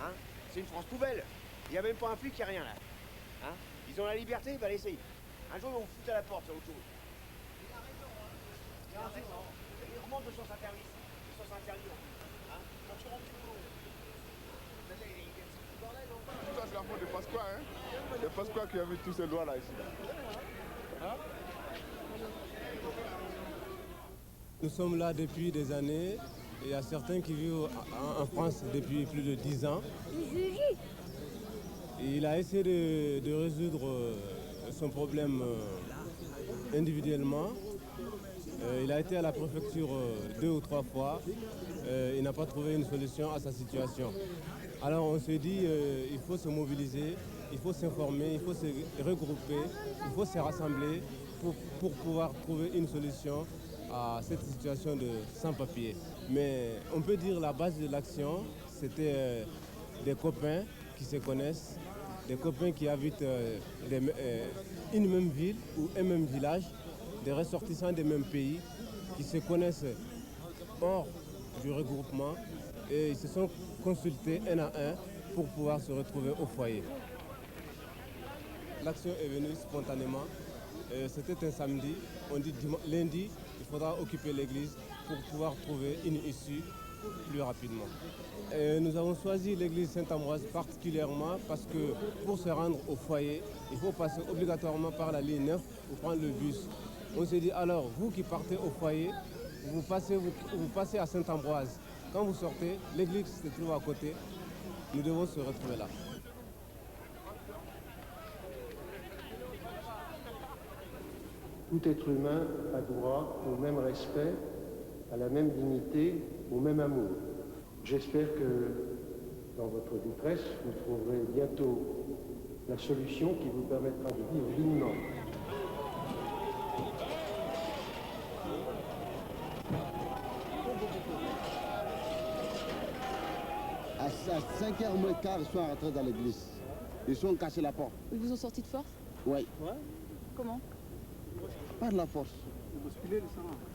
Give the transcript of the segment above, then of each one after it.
Hein? C'est une France poubelle. Il n'y a même pas un flic, il n'y a rien là. Hein? Ils ont la liberté, bah laissez. Un jour, ils vont vous foutre à la porte sur l'autoroute. Il a raison, hein. Il remonte de sens interdit. De sens interdit, en plus. Hein? Quand tu rentres du boulot. Tout ça, c'est la faute de Pasqua, hein? C'est Pasqua qui a mis tous ces lois-là ici. Hein? Nous sommes là depuis des années. Il y a certains qui vivent en France depuis plus de 10 ans. Il a essayé de résoudre son problème individuellement. Il a été à la préfecture 2 ou 3 fois. Il n'a pas trouvé une solution à sa situation. Alors on s'est dit il faut se mobiliser, il faut s'informer, il faut se regrouper, il faut se rassembler pour pouvoir trouver une solution à cette situation de sans-papiers. Mais on peut dire la base de l'action, c'était des copains qui se connaissent, des copains qui habitent une même ville ou un même village, des ressortissants des mêmes pays qui se connaissent hors du regroupement et ils se sont consultés un à un pour pouvoir se retrouver au foyer. L'action est venue spontanément. C'était un samedi. On dit lundi, il faudra occuper l'église pour pouvoir trouver une issue plus rapidement. Nous avons choisi l'église Saint-Ambroise particulièrement parce que pour se rendre au foyer, il faut passer obligatoirement par la ligne 9 ou prendre le bus. On s'est dit alors, vous qui partez au foyer, vous passez à Saint-Ambroise. Quand vous sortez, l'église se trouve à côté. Nous devons se retrouver là. Tout être humain a droit au même respect, à la même dignité, au même amour. J'espère que dans votre détresse, vous trouverez bientôt la solution qui vous permettra de vivre dignement. À 5h moins quart, ils sont rentrés dans l'église. Ils sont cassés la porte. Ils vous ont sorti de force? Oui. Ouais. Comment? Par la force.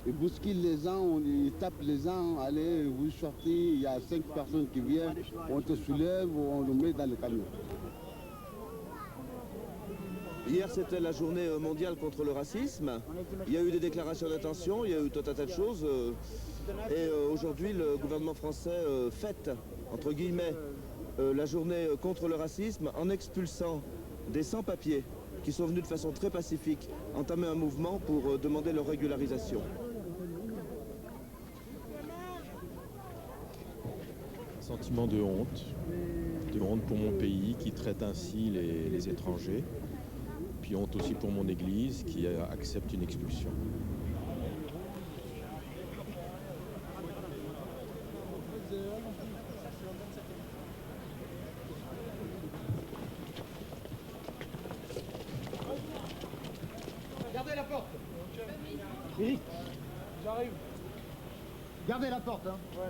Ils bousculent les gens. Ils tapent les gens. Allez, vous sortez, il y a 5 personnes qui viennent, on te soulève, on nous met dans le camion. Hier, c'était la journée mondiale contre le racisme. Il y a eu des déclarations d'intention, il y a eu tout un tas de choses. Et aujourd'hui, le gouvernement français fête, entre guillemets, la journée contre le racisme en expulsant des sans-papiers qui sont venus de façon très pacifique entamer un mouvement pour demander leur régularisation. Sentiment de honte pour mon pays qui traite ainsi les étrangers, puis honte aussi pour mon église qui accepte une expulsion. Gardez la porte. Oui, j'arrive. Gardez la porte, hein. Ouais.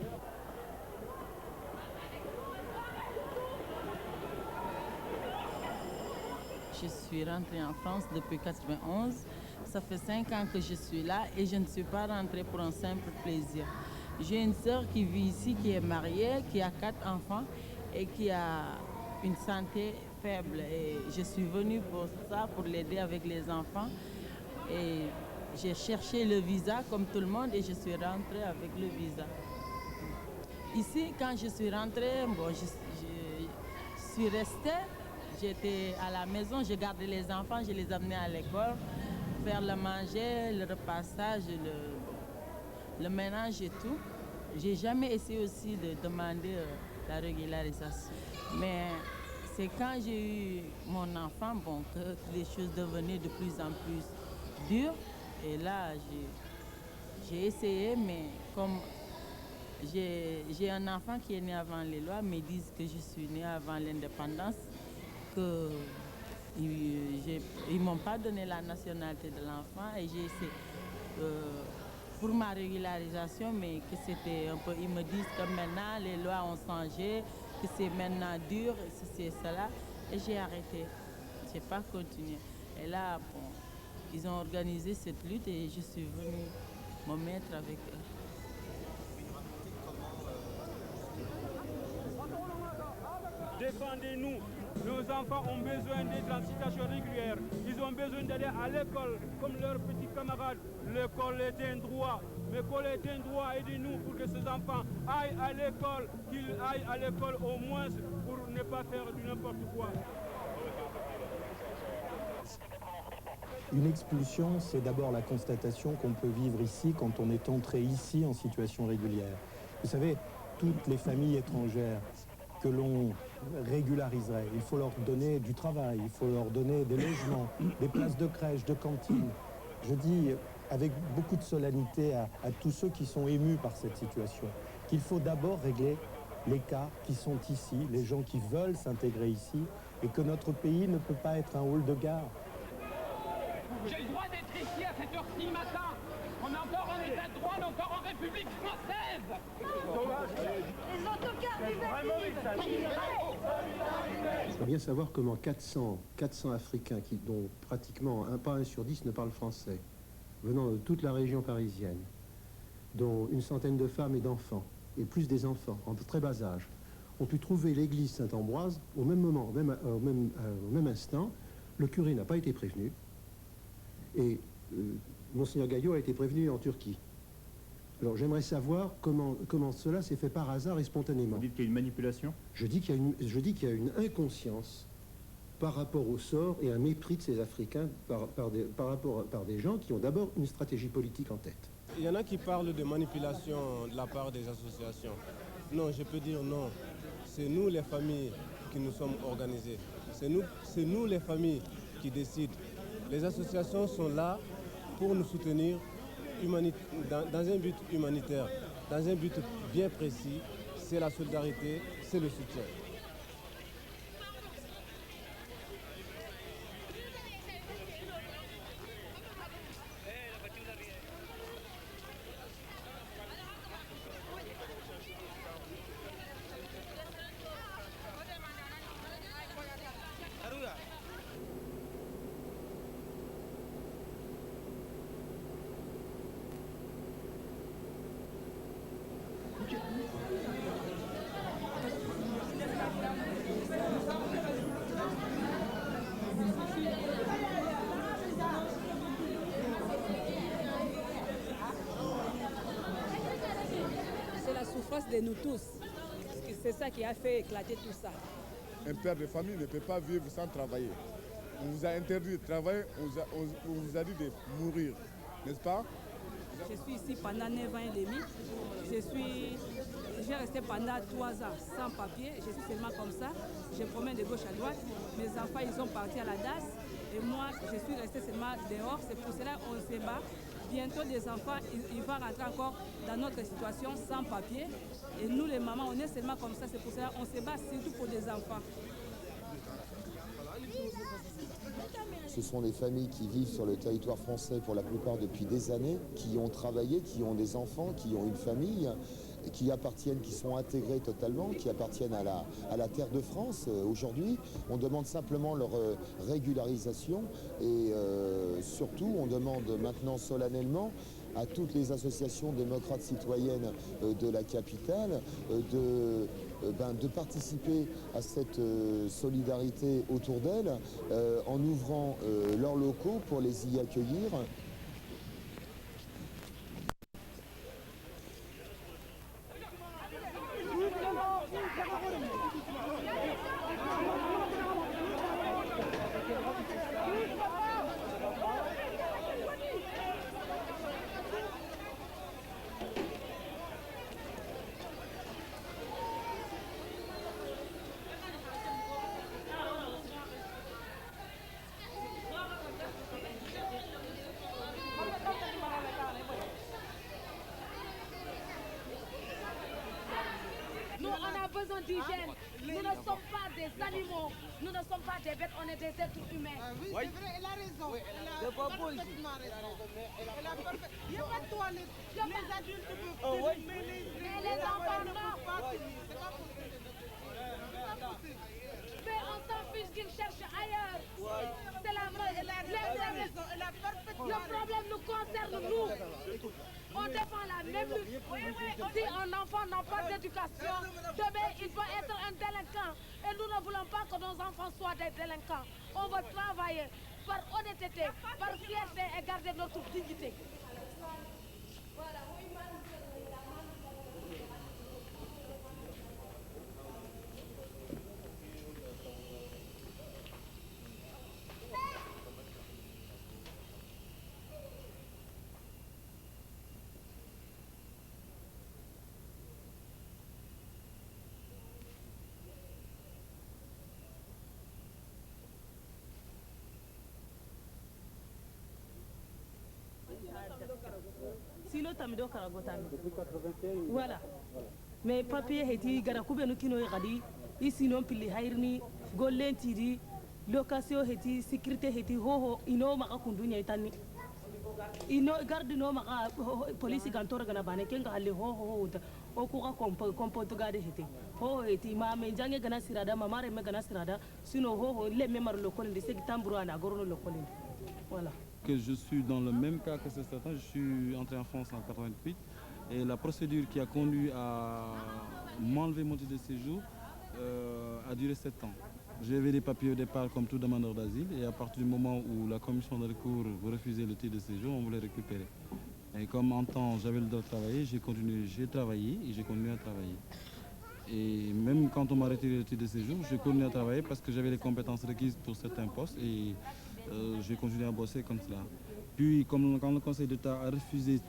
Je suis rentrée en France depuis 1991. Ça fait 5 ans que je suis là et je ne suis pas rentrée pour un simple plaisir. J'ai une sœur qui vit ici, qui est mariée, qui a 4 enfants et qui a une santé faible. Et je suis venue pour ça, pour l'aider avec les enfants. Et j'ai cherché le visa comme tout le monde et je suis rentrée avec le visa. Ici, quand je suis rentrée, bon, je suis restée. J'étais à la maison, j'ai gardé les enfants, je les amenais à l'école, faire le manger, le repassage, le ménage et tout. J'ai jamais essayé aussi de demander la régularisation. Mais c'est quand j'ai eu mon enfant, bon, que les choses devenaient de plus en plus dures. Et là, j'ai essayé, mais comme j'ai un enfant qui est né avant les lois, mais ils disent que je suis née avant l'indépendance, qu'ils ne m'ont pas donné la nationalité de l'enfant et j'ai essayé pour ma régularisation, mais que c'était un peu, ils me disent que maintenant les lois ont changé, que c'est maintenant dur, ceci et cela, et j'ai arrêté, je n'ai pas continué. Et là, bon, Ils ont organisé cette lutte et je suis venue me mettre avec eux. Défendez-nous. Nos enfants ont besoin d'être en situation régulière. Ils ont besoin d'aller à l'école comme leurs petits camarades. L'école est un droit. L'école est un droit. Aidez-nous pour que ces enfants aillent à l'école, qu'ils aillent à l'école au moins pour ne pas faire du n'importe quoi. Une expulsion, c'est d'abord la constatation qu'on peut vivre ici quand on est entré ici en situation régulière. Vous savez, toutes les familles étrangères que l'on régulariserait, il faut leur donner du travail, il faut leur donner des logements, des places de crèche, de cantine. Je dis avec beaucoup de solennité à tous ceux qui sont émus par cette situation qu'il faut d'abord régler les cas qui sont ici, les gens qui veulent s'intégrer ici, et que notre pays ne peut pas être un hall de gare. J'ai le droit d'être ici à cette heure-ci matin. On est encore en état de droit, on est encore en République française. Les autocars Il faut bien savoir comment 400 Africains, dont pratiquement pas un sur 10 ne parle français, venant de toute la région parisienne, dont une centaine de femmes et d'enfants, et plus des enfants, en très bas âge, ont pu trouver l'église Saint-Ambroise au même moment, au même instant. Le curé n'a pas été prévenu. Et Monseigneur Gaillot a été prévenu en Turquie. Alors j'aimerais savoir comment cela s'est fait par hasard et spontanément. Vous dites qu'il y a une manipulation? Je dis qu'il y a une inconscience par rapport au sort et un mépris de ces Africains par des gens qui ont d'abord une stratégie politique en tête. Il y en a qui parlent de manipulation de la part des associations. Non, je peux dire non. C'est nous les familles qui nous sommes organisées. C'est nous les familles qui décident. Les associations sont là pour nous soutenir dans un but humanitaire, dans un but bien précis. C'est la solidarité, c'est le soutien. C'est la souffrance de nous tous. C'est ça qui a fait éclater tout ça. Un père de famille ne peut pas vivre sans travailler. On vous a interdit de travailler, on vous a dit de mourir, n'est-ce pas? Je suis ici pendant 9 ans et demi. J'ai resté pendant 3 ans sans papier. Je suis seulement comme ça. Je promène de gauche à droite. Mes enfants, ils sont partis à la DAS. Et moi, je suis restée seulement dehors. C'est pour cela qu'on se bat. Bientôt, des enfants, ils vont rentrer encore dans notre situation sans papier. Et nous, les mamans, on est seulement comme ça. C'est pour cela qu'on se bat surtout pour des enfants. Ce sont des familles qui vivent sur le territoire français pour la plupart depuis des années, qui ont travaillé, qui ont des enfants, qui ont une famille, qui appartiennent, qui sont intégrés totalement, qui appartiennent à la terre de France. Aujourd'hui, on demande simplement leur régularisation et surtout, on demande maintenant solennellement à toutes les associations démocrates citoyennes de la capitale de participer à cette solidarité autour d'elles en ouvrant leurs locaux pour les y accueillir. D'hygiène. Nous ne sommes pas des animaux, nous ne sommes pas des bêtes, on est des êtres humains. Oui, c'est vrai, elle a raison. Elle a parfaitement raison. Il n'y a pas de toilette. Les adultes peuvent venir, mais les enfants ne peuvent pas venir. C'est pas possible. Mais on s'en fiche qu'ils cherchent ailleurs. C'est la vraie. raison, elle a parfaitement Le problème nous concerne, nous. On défend la même lutte. Si un enfant n'a pas d'éducation, demain il peut être un délinquant. Et nous ne voulons pas que nos enfants soient des délinquants. On veut travailler par honnêteté, par fierté et garder notre dignité. Silo tamido karagotami. Voilà. Mais papier heti gara kubenu kino gadi isinon pili hairni gollen tidi location heti sécurité heti hoho ino maka kundunya itani. Ino garde no maka police gantora gana bane kenga halle hoho o kuka kompoto gade heti. Hoho heti ma menjange gana sirada mamare me gana sirada sino hoho le memar lokolinde segi tamburu ana gorono lokolinde. Voilà. Que je suis dans le même cas que ce certain, je suis entré en France en 88 et la procédure qui a conduit à m'enlever mon titre de séjour a duré 7 ans. J'avais des papiers au départ comme tout demandeur d'asile et à partir du moment où la commission de recours refusait le titre de séjour, on voulait récupérer. Et comme en temps j'avais le droit de travailler, j'ai travaillé et j'ai continué à travailler. Et même quand on m'a retiré le titre de séjour, j'ai continué à travailler parce que j'avais les compétences requises pour certains postes et j'ai continué à bosser comme cela. Puis, quand le Conseil d'État a refusé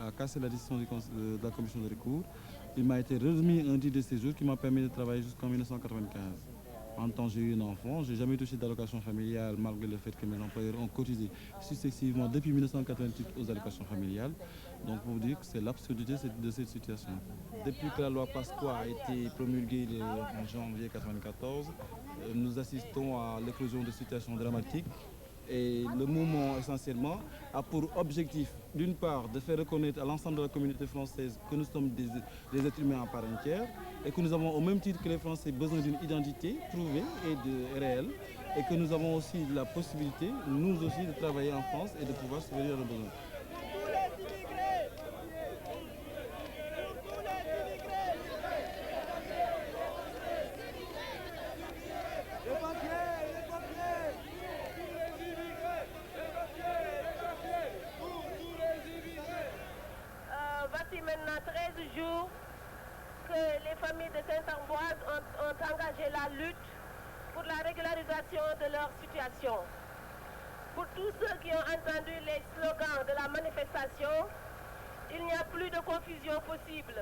a cassé la décision de la commission de recours, il m'a été remis un titre de séjour qui m'a permis de travailler jusqu'en 1995. En temps, j'ai eu un enfant, je n'ai jamais touché d'allocation familiale malgré le fait que mes employeurs ont cotisé successivement depuis 1988 aux allocations familiales. Donc, pour vous dire que c'est l'absurdité de cette situation. Depuis que la loi Pasqua a été promulguée en janvier 1994, nous assistons à l'éclosion de situations dramatiques. Et le mouvement, essentiellement, a pour objectif, d'une part, de faire reconnaître à l'ensemble de la communauté française que nous sommes des êtres humains à part entière et que nous avons, au même titre que les Français, besoin d'une identité prouvée et réelle et que nous avons aussi la possibilité, nous aussi, de travailler en France et de pouvoir subvenir à nos besoins. Maintenant 13 jours que les familles de Sainte-Ambroise ont engagé la lutte pour la régularisation de leur situation. Pour tous ceux qui ont entendu les slogans de la manifestation, il n'y a plus de confusion possible.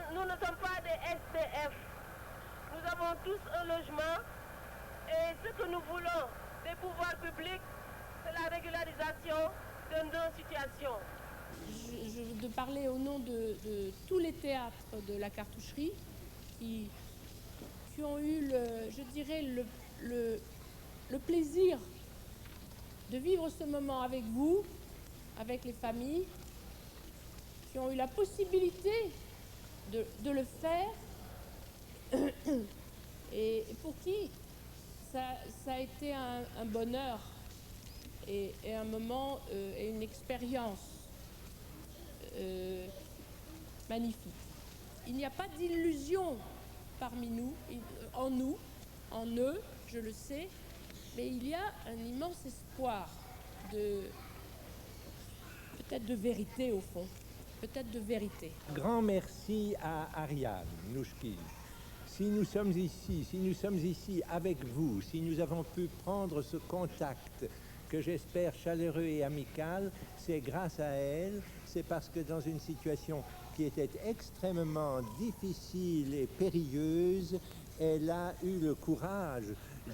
Nous ne sommes pas des SDF. Nous avons tous un logement et ce que nous voulons des pouvoirs publics, c'est la régularisation de nos situations. De parler au nom de tous les théâtres de la cartoucherie qui ont eu, le plaisir de vivre ce moment avec vous, avec les familles, qui ont eu la possibilité de le faire et pour qui ça a été un bonheur et un moment et une expérience magnifique. Il n'y a pas d'illusion parmi nous, en eux, je le sais, mais il y a un immense espoir peut-être de vérité au fond, peut-être de vérité. Grand merci à Ariane Nouchkine. Si nous sommes ici avec vous, si nous avons pu prendre ce contact que j'espère chaleureux et amical, c'est grâce à elle, c'est parce que dans une situation qui était extrêmement difficile et périlleuse, elle a eu le courage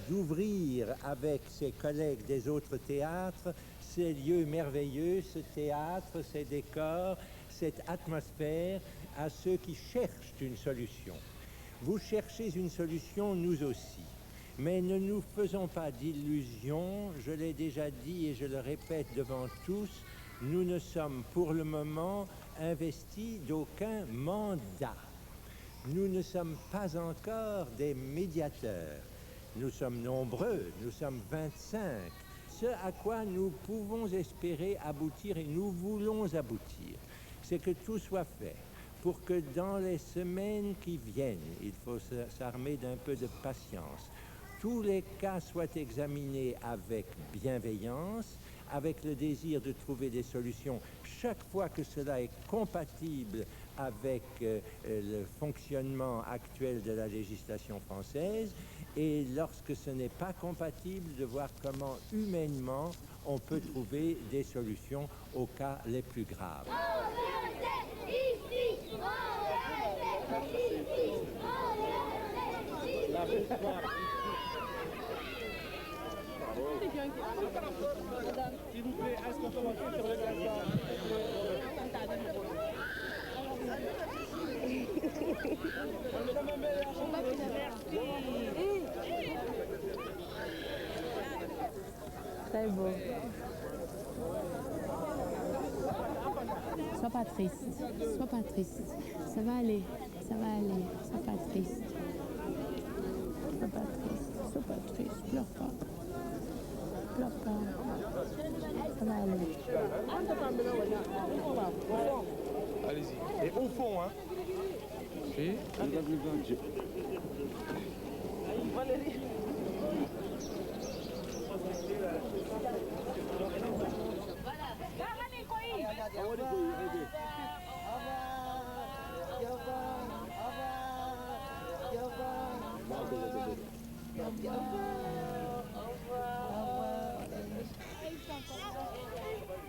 d'ouvrir avec ses collègues des autres théâtres ces lieux merveilleux, ce théâtre, ces décors, cette atmosphère à ceux qui cherchent une solution. Vous cherchez une solution, nous aussi. Mais ne nous faisons pas d'illusions, je l'ai déjà dit et je le répète devant tous, nous ne sommes pour le moment investis d'aucun mandat. Nous ne sommes pas encore des médiateurs. Nous sommes nombreux, nous sommes 25. ce à quoi nous pouvons espérer aboutir et nous voulons aboutir, c'est que tout soit fait pour que dans les semaines qui viennent, il faut s'armer d'un peu de patience, tous les cas soient examinés avec bienveillance, avec le désir de trouver des solutions chaque fois que cela est compatible avec le fonctionnement actuel de la législation française, et lorsque ce n'est pas compatible, de voir comment humainement on peut trouver des solutions aux cas les plus graves. S'il vous plaît, est-ce qu'on peut monter sur le glaçon? Très beau. Sois pas triste. Sois pas triste. Ça va aller. Ça va aller. Sois pas triste. Sois pas triste. Sois pas triste. Pleure pas. Pleure pas. Ça va aller. Allez-y. Et au fond, hein. Et Valérie.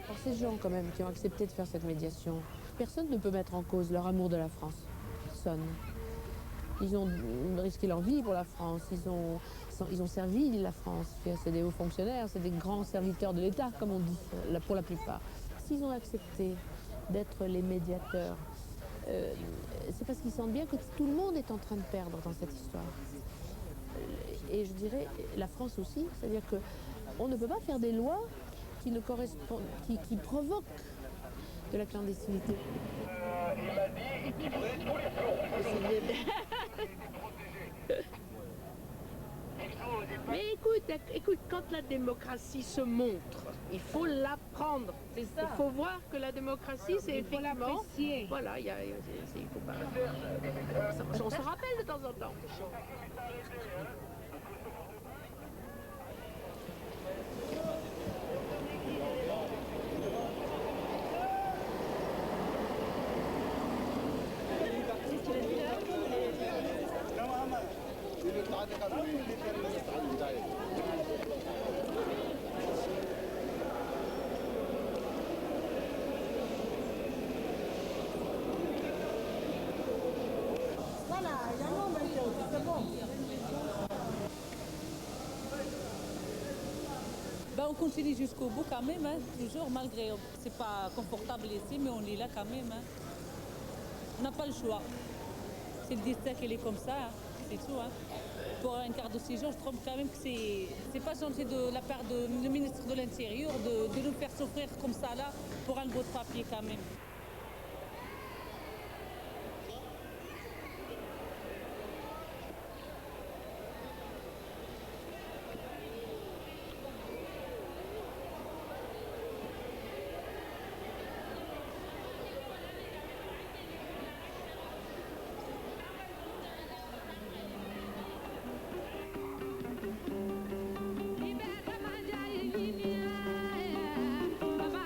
Pour ces gens quand même qui ont accepté de faire cette médiation, personne ne peut mettre en cause leur amour de la France. Personne. Ils ont risqué leur vie pour la France, ils ont servi la France. C'est des hauts fonctionnaires, c'est des grands serviteurs de l'État, comme on dit, pour la plupart. S'ils ont accepté d'être les médiateurs, c'est parce qu'ils sentent bien que tout le monde est en train de perdre dans cette histoire. Et je dirais, la France aussi, c'est-à-dire qu'on ne peut pas faire des lois qui ne correspondent, qui provoquent de la clandestinité. Il m'a dit qu'il prenait tous les Mais écoute, quand la démocratie se montre, il faut l'apprendre. C'est ça. Il faut voir que la démocratie, c'est effectivement... Voilà, il faut pas... On se rappelle de temps en temps. On continue jusqu'au bout quand même, hein, toujours, malgré, c'est pas confortable ici, mais on est là quand même. Hein. On n'a pas le choix. C'est le destin qui est comme ça, hein, c'est tout. Hein. Pour un quart de séjour, je trouve quand même que c'est pas gentil de la part du ministre de l'Intérieur de nous faire souffrir comme ça là pour un bout de papier quand même. Baba,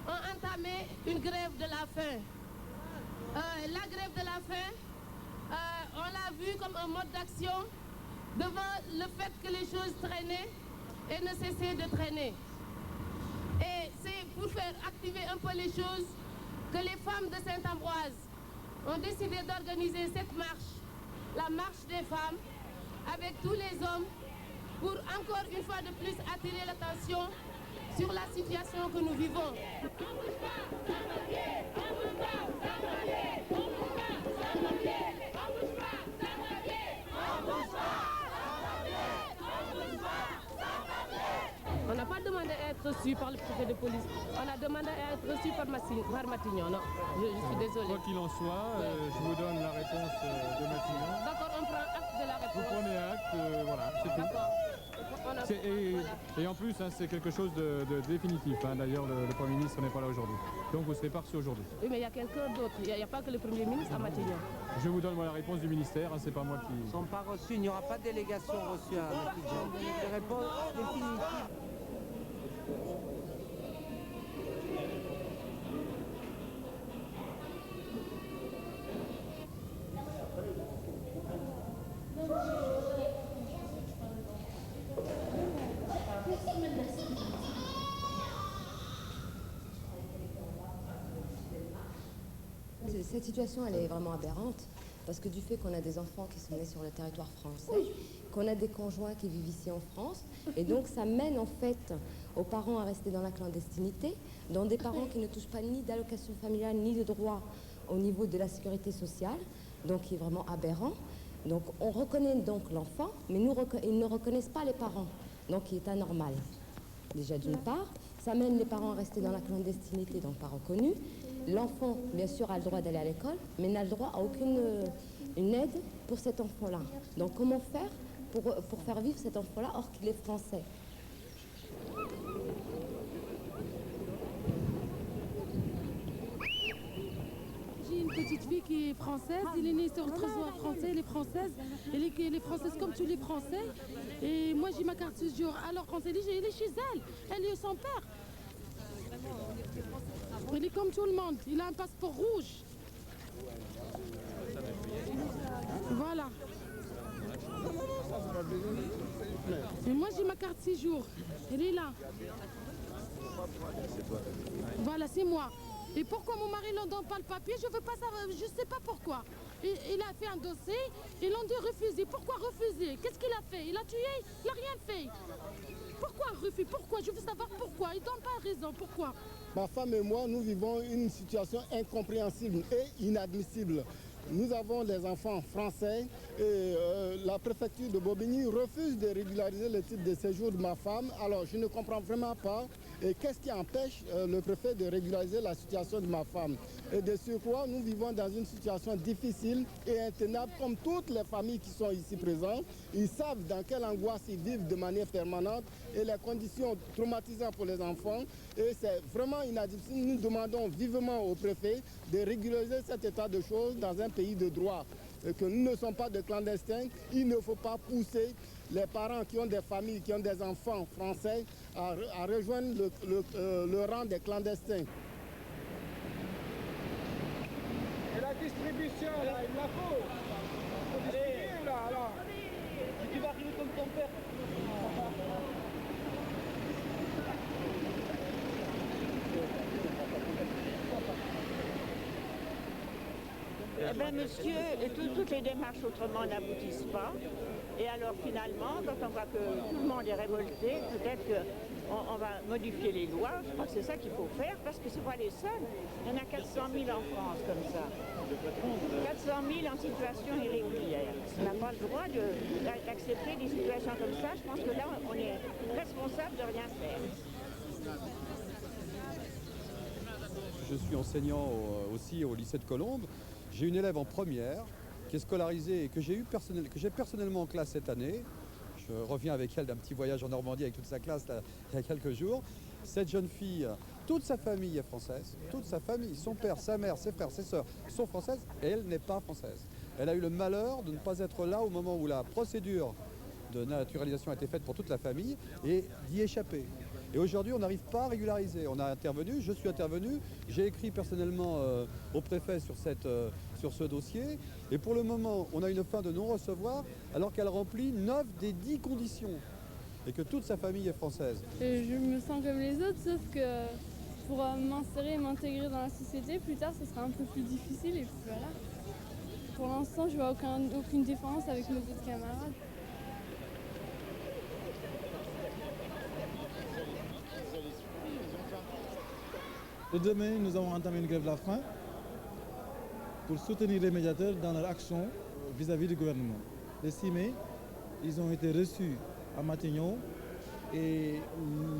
ont entamé une grève de la faim. La grève de la faim, on l'a vu comme un mode d'action devant le fait que les choses traînaient et ne cessaient de traîner. Et c'est pour faire activer un peu les choses que les femmes de Saint-Ambroise ont décidé d'organiser cette marche, la marche des femmes, avec tous les hommes, pour encore une fois de plus attirer l'attention sur la situation que nous vivons. On n'a pas demandé à être reçu par le préfet de police. On a demandé à être reçu par Matignon. Non, je suis désolée. Quoi qu'il en soit, je vous donne la réponse de Matignon. D'accord, on prend acte de la réponse. Vous prenez acte, voilà, c'est tout. Et en plus, hein, c'est quelque chose de définitif. Hein. D'ailleurs, le Premier ministre n'est pas là aujourd'hui. Donc vous serez pas reçu aujourd'hui. Oui, mais il y a quelqu'un d'autre. Il n'y a pas que le Premier ministre à Matignon. Je vous donne moi, la réponse du ministère. Hein, c'est pas moi qui... Ils ne sont pas reçus. Il n'y aura pas de délégation reçue à Matignon. Les réponses définitives. Cette situation, elle est vraiment aberrante, parce que du fait qu'on a des enfants qui sont nés sur le territoire français, qu'on a des conjoints qui vivent ici en France, et donc ça mène en fait aux parents à rester dans la clandestinité, dans des parents qui ne touchent pas ni d'allocation familiale, ni de droit au niveau de la sécurité sociale, donc qui est vraiment aberrant. Donc on reconnaît donc l'enfant, mais ils ne reconnaissent pas les parents, donc qui est anormal. Déjà d'une part, ça mène les parents à rester dans la clandestinité, donc pas reconnus. L'enfant, bien sûr, a le droit d'aller à l'école, mais n'a le droit à aucune aide pour cet enfant-là. Donc comment faire pour faire vivre cet enfant-là or qu'il est français? J'ai une petite fille qui est française, elle est née sur le trottoir français, elle est française, elle est française comme tous les Français. Et moi j'ai ma carte de séjour, alors quand elle est chez elle est son père. Il est comme tout le monde, il a un passeport rouge. Voilà. Et moi j'ai ma carte de séjour, elle est là. Voilà, c'est moi. Et pourquoi mon mari ne donne pas le papier? Je veux pas savoir, je sais pas pourquoi. Il a fait un dossier, ils l'ont dit refuser. Pourquoi refuser? Qu'est-ce qu'il a fait? Il a tué? Il n'a rien fait. Pourquoi refus? Pourquoi? Je veux savoir pourquoi. Il ne donne pas raison. Pourquoi? Ma femme et moi, nous vivons une situation incompréhensible et inadmissible. Nous avons des enfants français et la préfecture de Bobigny refuse de régulariser le titre de séjour de ma femme. Alors je ne comprends vraiment pas qu'est-ce qui empêche le préfet de régulariser la situation de ma femme. Et de surcroît, nous vivons dans une situation difficile et intenable comme toutes les familles qui sont ici présentes. Ils savent dans quelle angoisse ils vivent de manière permanente et les conditions traumatisantes pour les enfants. Et c'est vraiment inadmissible. Nous demandons vivement au préfet de régulariser cet état de choses dans un pays de droit. Et que nous ne sommes pas de clandestins, il ne faut pas pousser les parents qui ont des familles, qui ont des enfants français à rejoindre le rang des clandestins. Et la distribution, là, il la faut. Il faut distribuer, là, alors. Tu vas arriver comme ton père. Eh bien, monsieur, toutes les démarches autrement n'aboutissent pas. Et alors, finalement, quand on voit que tout le monde est révolté, peut-être qu'on va modifier les lois. Je crois que c'est ça qu'il faut faire, parce que ce n'est pas les seuls. Il y en a 400 000 en France, comme ça. 400 000 en situation irrégulière. On n'a pas le droit d'accepter des situations comme ça. Je pense que là, on est responsable de rien faire. Je suis enseignant aussi au lycée de Colombes. J'ai une élève en première qui est scolarisée et que j'ai personnellement en classe cette année. Je reviens avec elle d'un petit voyage en Normandie avec toute sa classe là, il y a quelques jours. Cette jeune fille, toute sa famille est française, toute sa famille, son père, sa mère, ses frères, ses sœurs sont françaises et elle n'est pas française. Elle a eu le malheur de ne pas être là au moment où la procédure de naturalisation a été faite pour toute la famille et d'y échapper. Et aujourd'hui, on n'arrive pas à régulariser. On a intervenu, je suis intervenu, j'ai écrit personnellement au préfet sur ce dossier. Et pour le moment, on a une fin de non-recevoir alors qu'elle remplit 9 des 10 conditions. Et que toute sa famille est française. Et je me sens comme les autres, sauf que pour m'insérer et m'intégrer dans la société, plus tard, ce sera un peu plus difficile. Et puis voilà. Pour l'instant, je vois aucune différence avec mes autres camarades. Le 2 mai, nous avons entamé une grève de la faim pour soutenir les médiateurs dans leur action vis-à-vis du gouvernement. Le 6 mai, ils ont été reçus à Matignon et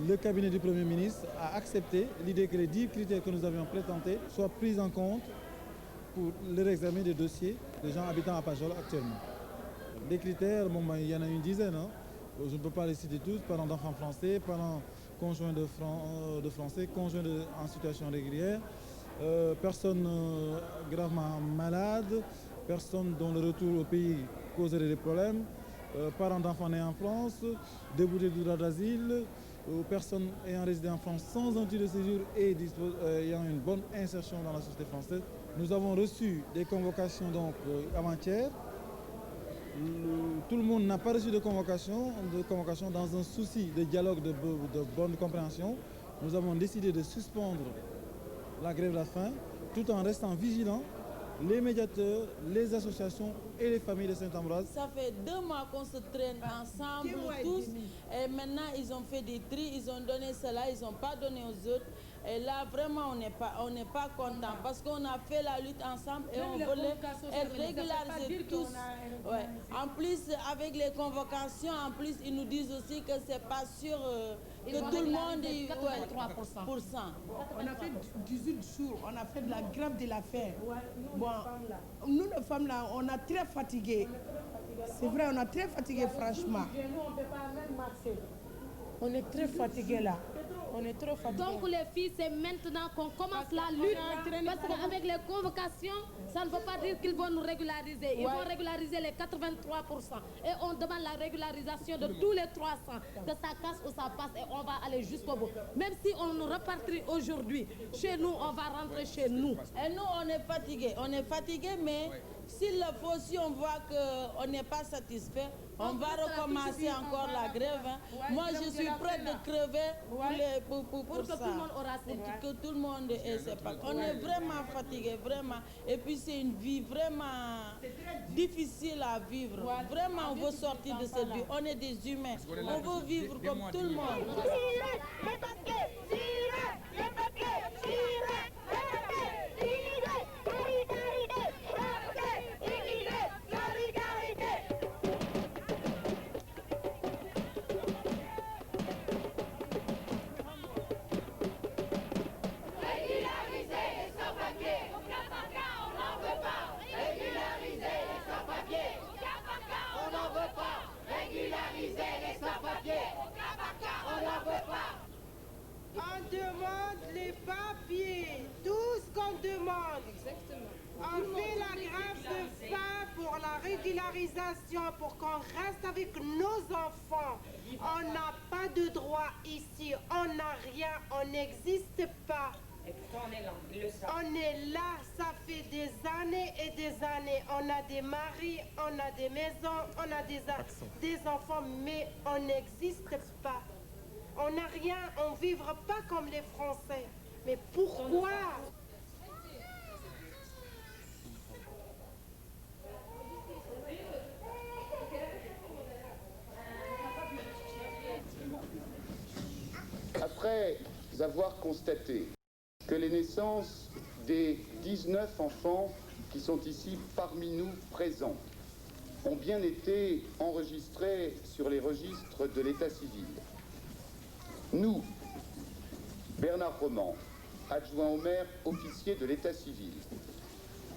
le cabinet du Premier ministre a accepté l'idée que les 10 critères que nous avions présentés soient pris en compte pour leur examen des dossiers des gens habitant à Pajol actuellement. Les critères, bon, il y en a une dizaine. Hein. Je ne peux pas les citer tous. Parents d'enfants français, parents conjoints de Français, conjoints en situation régulière, personnes gravement malades, personnes dont le retour au pays causerait des problèmes, parents d'enfants nés en France, déboutés du droit d'asile, personnes ayant résidé en France sans un titre de séjour et ayant une bonne insertion dans la société française. Nous avons reçu des convocations donc avant-hier. Tout le monde n'a pas reçu de convocation dans un souci de dialogue, de bonne compréhension. Nous avons décidé de suspendre la grève de la faim tout en restant vigilants, les médiateurs, les associations et les familles de Saint-Ambroise. Ça fait 2 mois qu'on se traîne ensemble tous et maintenant ils ont fait des tris, ils ont donné cela, ils n'ont pas donné aux autres. Et là vraiment on n'est pas content parce qu'on a fait la lutte ensemble et on voulait être régularisés tous. Ouais. En plus avec les convocations, en plus ils nous disent aussi que c'est pas sûr que tout le monde est 83%. On a fait 18 jours, on a fait de la grève de la faim. Bon, nous les femmes là, on a très fatigué. C'est vrai, on a très fatigué franchement. On ne peut pas même marcher. On est très fatigué là. On est trop fatigué. Donc les filles, c'est maintenant qu'on commence la lutte. Parce qu'avec les convocations, ça ne veut pas dire qu'ils vont nous régulariser. Ils vont régulariser les 83%. Et on demande la régularisation de tous les 300. Que ça casse ou ça passe et on va aller jusqu'au bout. Même si on nous repartit aujourd'hui, chez nous, on va rentrer chez nous. Et nous, on est fatigués. On est fatigués, mais s'il le faut, si on voit qu'on n'est pas satisfait, on va recommencer encore la grève. Hein. Moi, je suis prête de crever pour que ça. tout le monde aura ses pour que tout le monde ait ses packs. On est vraiment fatigués, vraiment. Et puis, c'est une vie vraiment difficile à vivre. Vraiment, on veut sortir de cette vie. On est des humains. On veut vivre comme tout le monde. On demande les papiers, tout ce qu'on demande. Exactement. On fait la grève de faim pour la régularisation, pour qu'on reste avec nos enfants. On n'a pas de droit ici, on n'a rien, on n'existe pas. On est là, ça fait des années et des années. On a des maris, on a des maisons, on a des enfants, mais on n'existe pas. On n'a rien, on ne vivra pas comme les Français. Mais pourquoi? Après avoir constaté que les naissances des 19 enfants qui sont ici parmi nous présents ont bien été enregistrées sur les registres de l'état civil, nous, Bernard Roman, adjoint au maire, officier de l'état civil,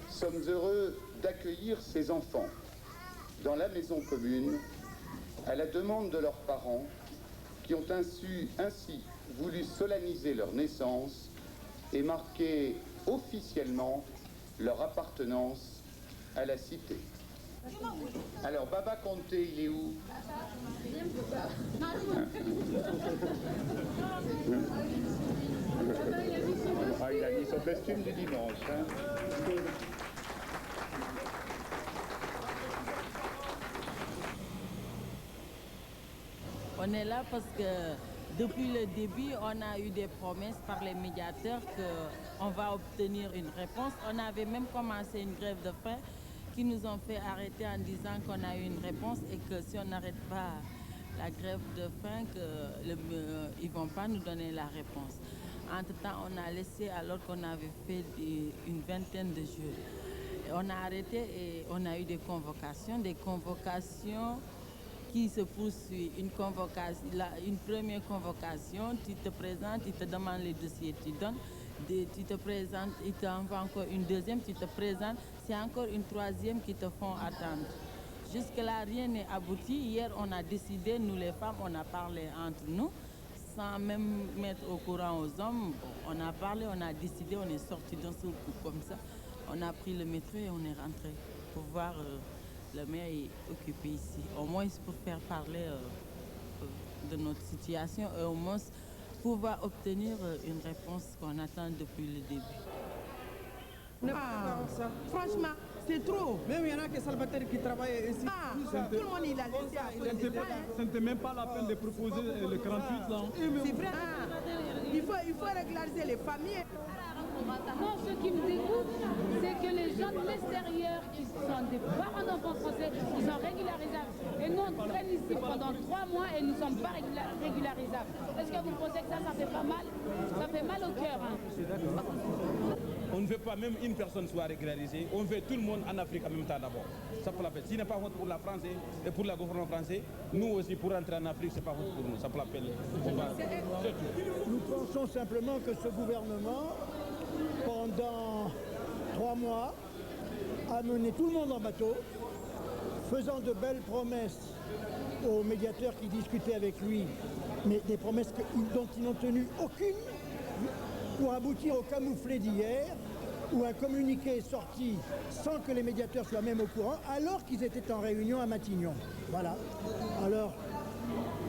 sommes heureux d'accueillir ces enfants dans la maison commune à la demande de leurs parents qui ont ainsi voulu solenniser leur naissance et marquer officiellement leur appartenance à la cité. Alors, Baba Conté, il est où? Costume du dimanche. Hein. On est là parce que depuis le début, on a eu des promesses par les médiateurs qu'on va obtenir une réponse. On avait même commencé une grève de faim qui nous ont fait arrêter en disant qu'on a eu une réponse et que si on n'arrête pas la grève de faim, ils ne vont pas nous donner la réponse. Entre-temps, on a laissé alors qu'on avait fait une vingtaine de jours. Et on a arrêté et on a eu des convocations qui se poursuivent. Une première convocation, tu te présentes, ils te demandent les dossiers, tu donnes. Tu te présentes, ils t'envoient encore une deuxième, tu te présentes, c'est encore une troisième qui te font attendre. Jusque-là, rien n'est abouti. Hier, on a décidé, nous les femmes, on a parlé entre nous, sans même mettre au courant aux hommes. On a parlé, on a décidé, on est sorti d'un seul coup comme ça. On a pris le métro et on est rentré pour voir le maire est occupé ici. Au moins pour faire parler de notre situation et au moins pouvoir obtenir une réponse qu'on attend depuis le début. Franchement, c'est trop. Même il y en a qui célibataires qui travaillent ici. Tout le monde il a laissé. Ce n'était même pas la peine de proposer le 48 là. C'est vrai. Il faut régulariser les familles. Non, ce qui me dégoûte, c'est que les gens de l'extérieur qui sont des parents d'enfants français, ils sont régularisables. Et nous, on traîne ici pendant 3 mois et nous ne sommes pas régularisables. Est-ce que vous pensez que ça fait pas mal? Ça fait mal au cœur. Hein. Je suis d'accord. On ne veut pas même une personne soit régularisée. On veut tout le monde en Afrique en même temps d'abord. Ça peut la peine. S'il n'est pas honte pour la France et pour le gouvernement français, nous aussi pour rentrer en Afrique, c'est pas honte pour nous. Ça peut la peine. Nous pensons simplement que ce gouvernement, pendant 3 mois, a mené tout le monde en bateau, faisant de belles promesses aux médiateurs qui discutaient avec lui, mais des promesses dont ils n'ont tenu aucune, pour aboutir au camouflet d'hier, où un communiqué est sorti sans que les médiateurs soient même au courant, alors qu'ils étaient en réunion à Matignon. Voilà. Alors,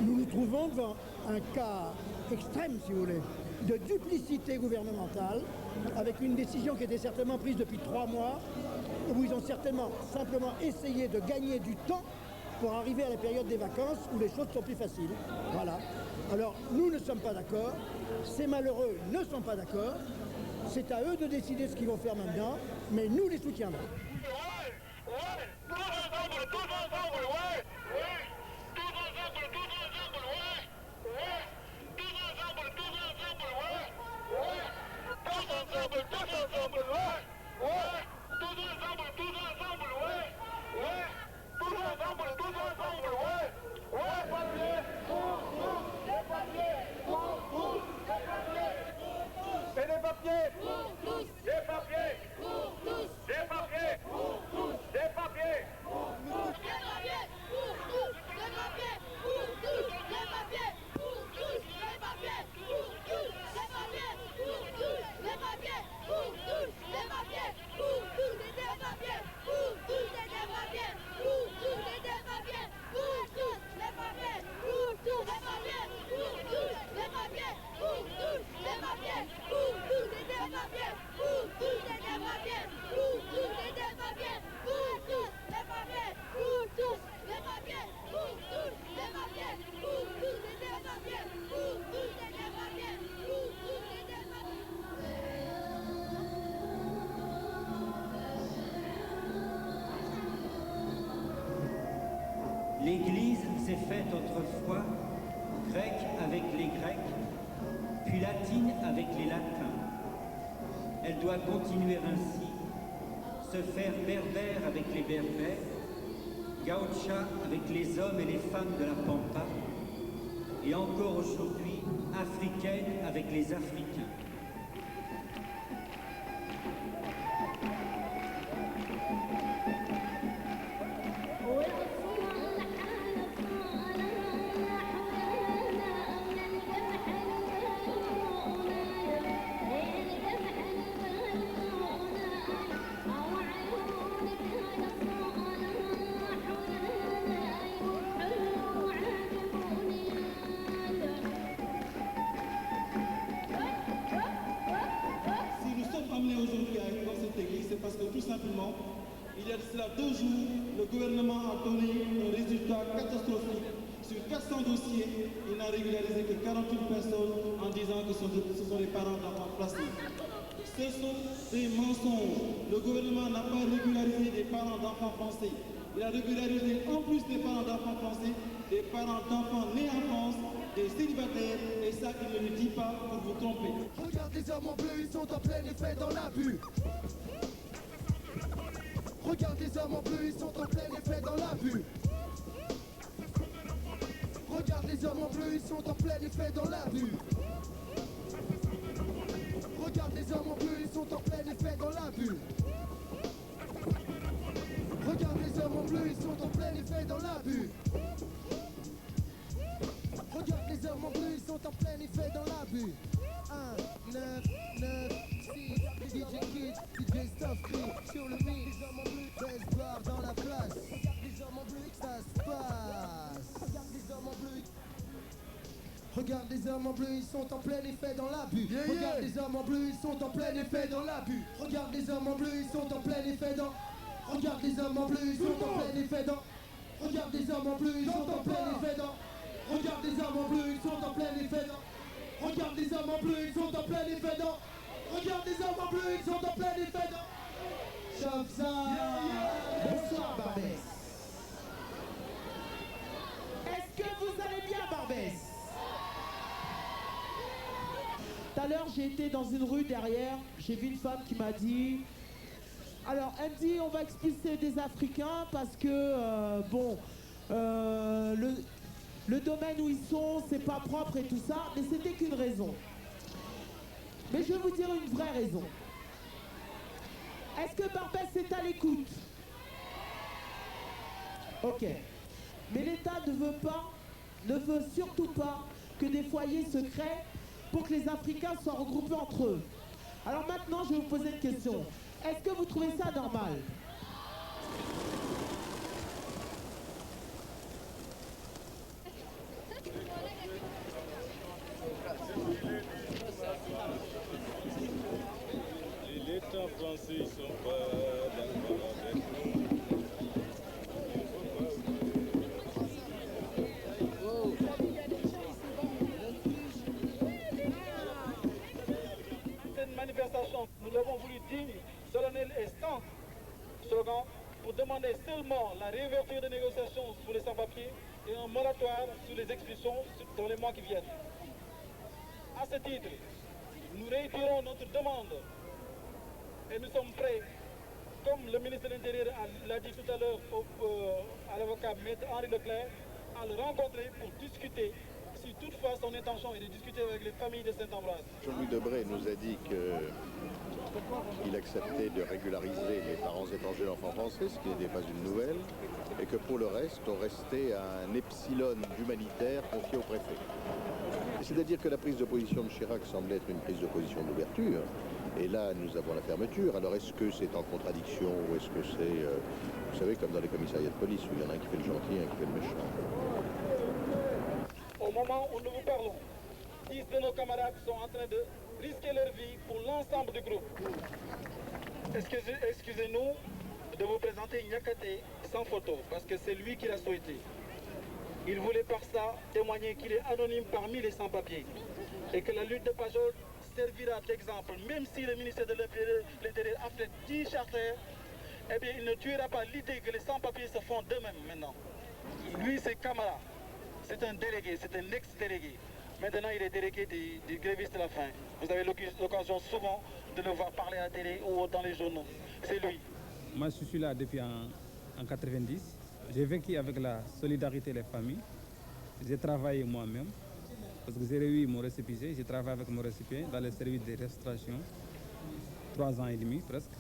nous nous trouvons devant un cas extrême, si vous voulez, de duplicité gouvernementale, avec une décision qui était certainement prise depuis 3 mois, où ils ont certainement simplement essayé de gagner du temps pour arriver à la période des vacances où les choses sont plus faciles. Voilà. Alors, nous ne sommes pas d'accord, ces malheureux ne sont pas d'accord, c'est à eux de décider ce qu'ils vont faire maintenant, mais nous les soutiendrons. L'Église s'est faite autrefois grecque avec les Grecs, puis latine avec les Latins. Elle doit continuer ainsi, se faire berbère avec les Berbères, gaucha avec les hommes et les femmes de la Pampa, et encore aujourd'hui africaine avec les Africains. cela 2 jours, le gouvernement a donné un résultat catastrophique. Sur 400 dossiers, il n'a régularisé que 48 personnes en disant que ce sont les parents d'enfants placés. Ce sont des mensonges. Le gouvernement n'a pas régularisé des parents d'enfants français. Il a régularisé en plus des parents d'enfants français, des parents d'enfants nés en France, des célibataires, et ça il ne le dit pas pour vous tromper. Regarde les hommes en bleu, ils sont en plein effet dans l'abus. Regarde les hommes en bleu, ils sont en plein effet dans l'abus. Regarde les hommes en bleu, ils sont en plein effet dans l'abus. Regarde les hommes en bleu, ils sont en plein effet dans l'abus. Regarde les hommes en bleu, ils sont en plein effet dans l'abus. Regarde les hommes en bleu, ils sont en plein effet dans l'abus. 1, 9, 9, 6, DJ Kid, DJ Stuff Free, sur le mix. Les hommes en bleu, 13 bars dans la place. Regarde les hommes en bleu, ça se passe. Regarde les hommes en bleu. Regarde les hommes en bleu, ils sont en plein effet dans l'abus. Regarde les hommes en bleu, ils sont en plein effet dans l'abus. Regarde les hommes en bleu, ils sont en plein effet dans. Regarde les hommes en bleu, ils sont en plein effet dans. Regarde les hommes en bleu, ils sont en plein effet dans. Regarde les hommes en bleu, ils sont en plein effet dans. Regarde les hommes en bleu, ils sont en plein effet dans. Regarde les hommes en bleu, ils sont en plein effet dans. Chauffe ça. Bonsoir Barbès. Est-ce que vous allez bien Barbès? Tout à l'heure j'ai été dans une rue derrière, j'ai vu une femme qui m'a dit. Alors elle me dit on va expulser des Africains parce que le domaine où ils sont c'est pas propre et tout ça, mais c'était qu'une raison. Mais je vais vous dire une vraie raison. Est-ce que Barbès est à l'écoute? Ok. Mais l'État ne veut surtout pas que des foyers se créent pour que les Africains soient regroupés entre eux. Alors maintenant je vais vous poser une question. Est-ce que vous trouvez ça normal? Les Français sont pas d'accord avec nous. Cette manifestation, nous l'avons voulu digne, solennelle et sans slogan pour demander seulement la réouverture des négociations pour les sans-papiers et un moratoire sur les expulsions dans les mois qui viennent. À ce titre, nous réitérons notre demande et nous sommes prêts, comme le ministre de l'Intérieur l'a dit tout à l'heure à l'avocat Maître Henri Leclerc, à le rencontrer pour discuter si toutefois son intention est de discuter avec les familles de Saint-Ambroise. Jean-Louis Debré nous a dit qu'il acceptait de régulariser les parents étrangers d'enfants français, ce qui n'était pas une nouvelle, et que pour le reste, on restait à un epsilon humanitaire confié au préfet. C'est-à-dire que la prise de position de Chirac semble être une prise de position d'ouverture, et là nous avons la fermeture. Alors est-ce que c'est en contradiction ou est-ce que c'est, vous savez, comme dans les commissariats de police, où il y en a un qui fait le gentil et un qui fait le méchant. Au moment où nous vous parlons, 10 de nos camarades sont en train de risquer leur vie pour l'ensemble du groupe. Excusez-nous de vous présenter Niakate sans photo, parce que c'est lui qui l'a souhaité. Il voulait par ça témoigner qu'il est anonyme parmi les sans-papiers et que la lutte de Pajol servira d'exemple. Même si le ministère de l'Intérieur a fait 10 charters, eh bien il ne tuera pas l'idée que les sans-papiers se font d'eux-mêmes maintenant. Lui, c'est Camara. C'est un délégué, c'est un ex-délégué. Maintenant, il est délégué des grévistes de la faim. Vous avez l'occasion souvent de le voir parler à la télé ou dans les journaux. C'est lui. Moi, je suis là depuis en 90. J'ai vécu avec la solidarité des familles. J'ai travaillé moi-même. Parce que j'ai réussi mon récépissé. J'ai travaillé avec mon récipient dans le service de restauration. 3 ans et demi presque.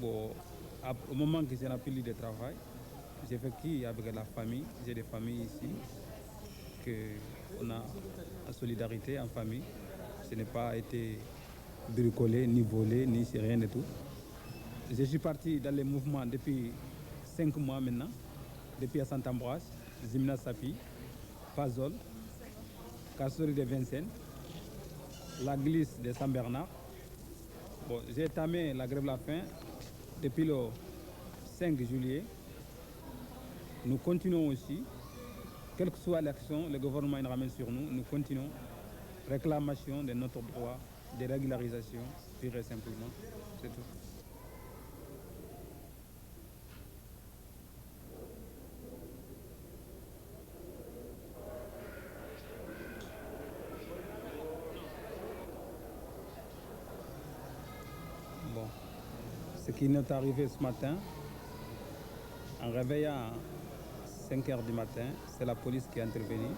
Bon, au moment que j'ai appris de travail, j'ai vécu avec la famille. J'ai des familles ici. On a en solidarité, en famille. Ce n'est pas été bricolé, ni volé, ni rien de tout. Je suis parti dans les mouvements depuis 5 mois maintenant, depuis à Saint-Ambroise, Zimna Sapi, Pazol, Kassori de Vincennes, la glisse de Saint-Bernard. Bon, j'ai entamé la grève de la faim depuis le 5 juillet, nous continuons aussi, quelle que soit l'action, le gouvernement il ramène sur nous, nous continuons réclamation de notre droit, de régularisation, pure et simplement, c'est tout. Bon, ce qui nous est arrivé ce matin, en réveillant à 5 h du matin, c'est la police qui est intervenue,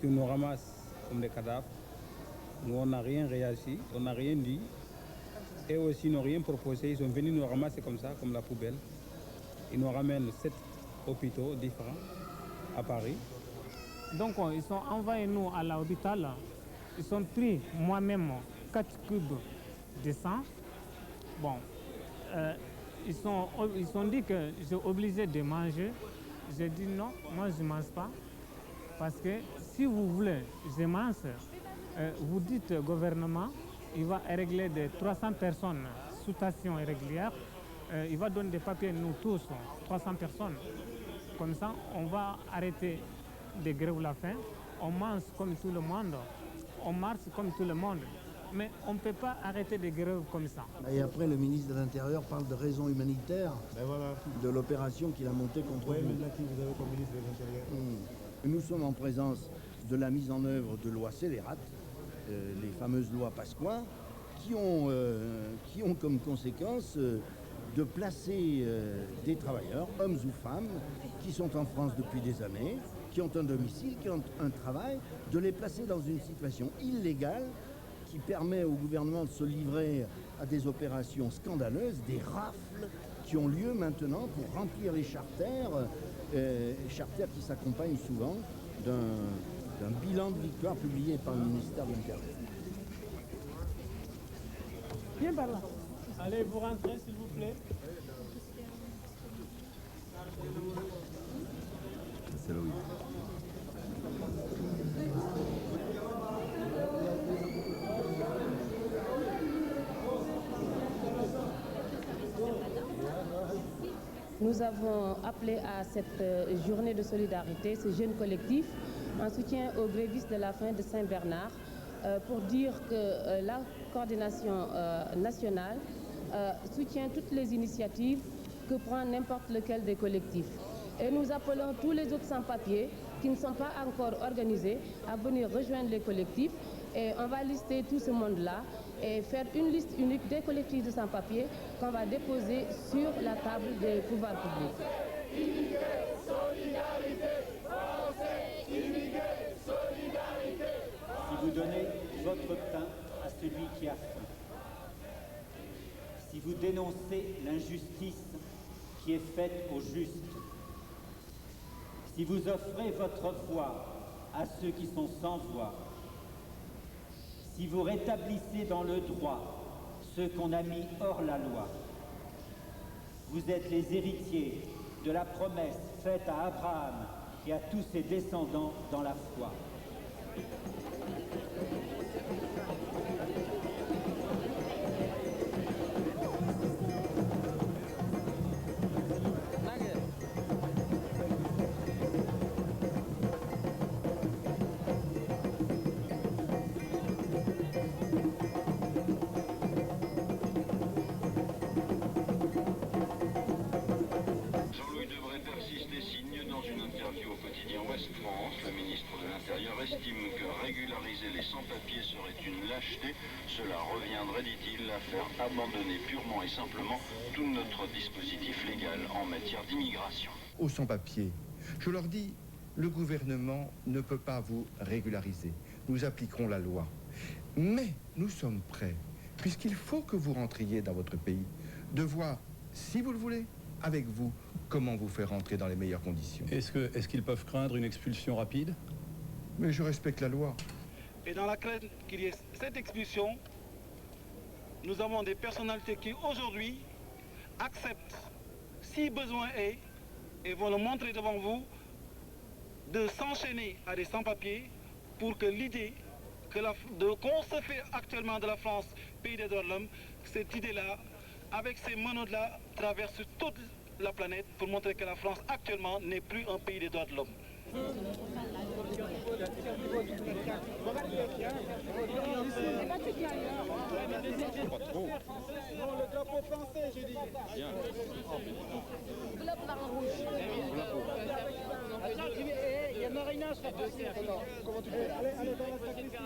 qui nous ramasse comme des cadavres. Nous, on n'a rien réagi, on n'a rien dit. Et aussi, ils n'ont rien proposé. Ils sont venus nous ramasser comme ça, comme la poubelle. Ils nous ramènent 7 hôpitaux différents à Paris. Donc, ils sont envoyés nous à l'hôpital. Ils ont pris moi-même 4 cubes de sang. Bon, ils ont dit que j'ai obligé de manger. J'ai dit non, moi je ne mange pas. Parce que si vous voulez, je mange. Vous dites au gouvernement, il va régler de 300 personnes sous station irrégulière. Il va donner des papiers, nous tous, 300 personnes. Comme ça, on va arrêter de grève la faim. On mange comme tout le monde. On marche comme tout le monde. Mais on ne peut pas arrêter de grève comme ça. Et après, le ministre de l'Intérieur parle de raisons humanitaires de l'opération qu'il a montée contre vous. Maintenant qui vous avez comme ministre de l'Intérieur. Nous sommes en présence de la mise en œuvre de lois scélérates, les fameuses lois Pasqua, qui ont comme conséquence de placer des travailleurs, hommes ou femmes, qui sont en France depuis des années, qui ont un domicile, qui ont un travail, de les placer dans une situation illégale qui permet au gouvernement de se livrer à des opérations scandaleuses, des rafles qui ont lieu maintenant pour remplir les charters, charters qui s'accompagnent souvent d'un bilan de victoire publié par le ministère de l'Intérieur. Viens par là. Allez, vous rentrez s'il vous plaît. C'est Louis. Nous avons appelé à cette journée de solidarité, ce jeune collectif, en soutien aux grévistes de la faim de Saint-Bernard, pour dire que la coordination nationale soutient toutes les initiatives que prend n'importe lequel des collectifs. Et nous appelons tous les autres sans-papiers qui ne sont pas encore organisés à venir rejoindre les collectifs. Et on va lister tout ce monde-là et faire une liste unique des collectifs de sans-papiers qu'on va déposer sur la table des pouvoirs publics. Immigrés, solidarité, Français, immigrés, solidarité. Si vous donnez votre pain à celui qui a faim, si vous dénoncez l'injustice qui est faite aux justes, si vous offrez votre voix à ceux qui sont sans voix, si vous rétablissez dans le droit ceux qu'on a mis hors la loi, vous êtes les héritiers de la promesse faite à Abraham et à tous ses descendants dans la foi. Estime que régulariser les sans-papiers serait une lâcheté. Cela reviendrait, dit-il, à faire abandonner purement et simplement tout notre dispositif légal en matière d'immigration. Aux sans-papiers, je leur dis, le gouvernement ne peut pas vous régulariser. Nous appliquerons la loi. Mais nous sommes prêts, puisqu'il faut que vous rentriez dans votre pays, de voir, si vous le voulez, avec vous, comment vous faire rentrer dans les meilleures conditions. Est-ce qu'ils peuvent craindre une expulsion rapide ? Mais je respecte la loi. Et dans la crainte qu'il y ait cette expulsion, nous avons des personnalités qui aujourd'hui acceptent, si besoin est, et vont le montrer devant vous, de s'enchaîner à des sans-papiers pour que l'idée qu'on se fait actuellement de la France, pays des droits de l'homme, cette idée-là avec ces menottes-là, traverse toute la planète pour montrer que la France actuellement n'est plus un pays des droits de l'homme. Pas trop. Non, le drapeau français, j'ai dit. Bien. Il y a Marina, je Comment tu fais? Allez, dans la sacristie.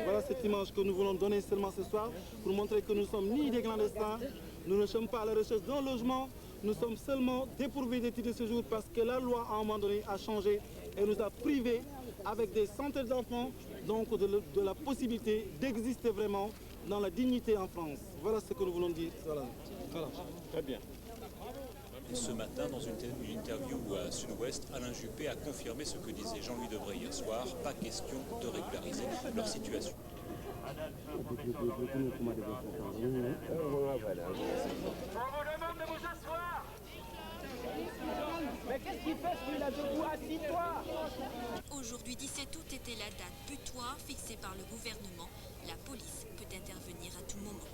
Voilà cette image que nous voulons donner seulement ce soir pour montrer que nous ne sommes ni des clandestins, nous ne sommes pas à la recherche d'un logement, nous sommes seulement dépourvus de titre de séjour parce que la loi à un moment donné a changé et nous a privés avec des centaines d'enfants donc de la possibilité d'exister vraiment dans la dignité en France. Voilà ce que nous voulons dire. Voilà. Très bien. Ce matin, dans une interview à Sud-Ouest, Alain Juppé a confirmé ce que disait Jean-Louis Debré hier soir. Pas question de régulariser leur situation. On vous demande de vous asseoir. Mais qu'est-ce qu'il fait celui-là debout? Assis-toi. Aujourd'hui 17 août était la date butoir fixée par le gouvernement. La police peut intervenir à tout moment.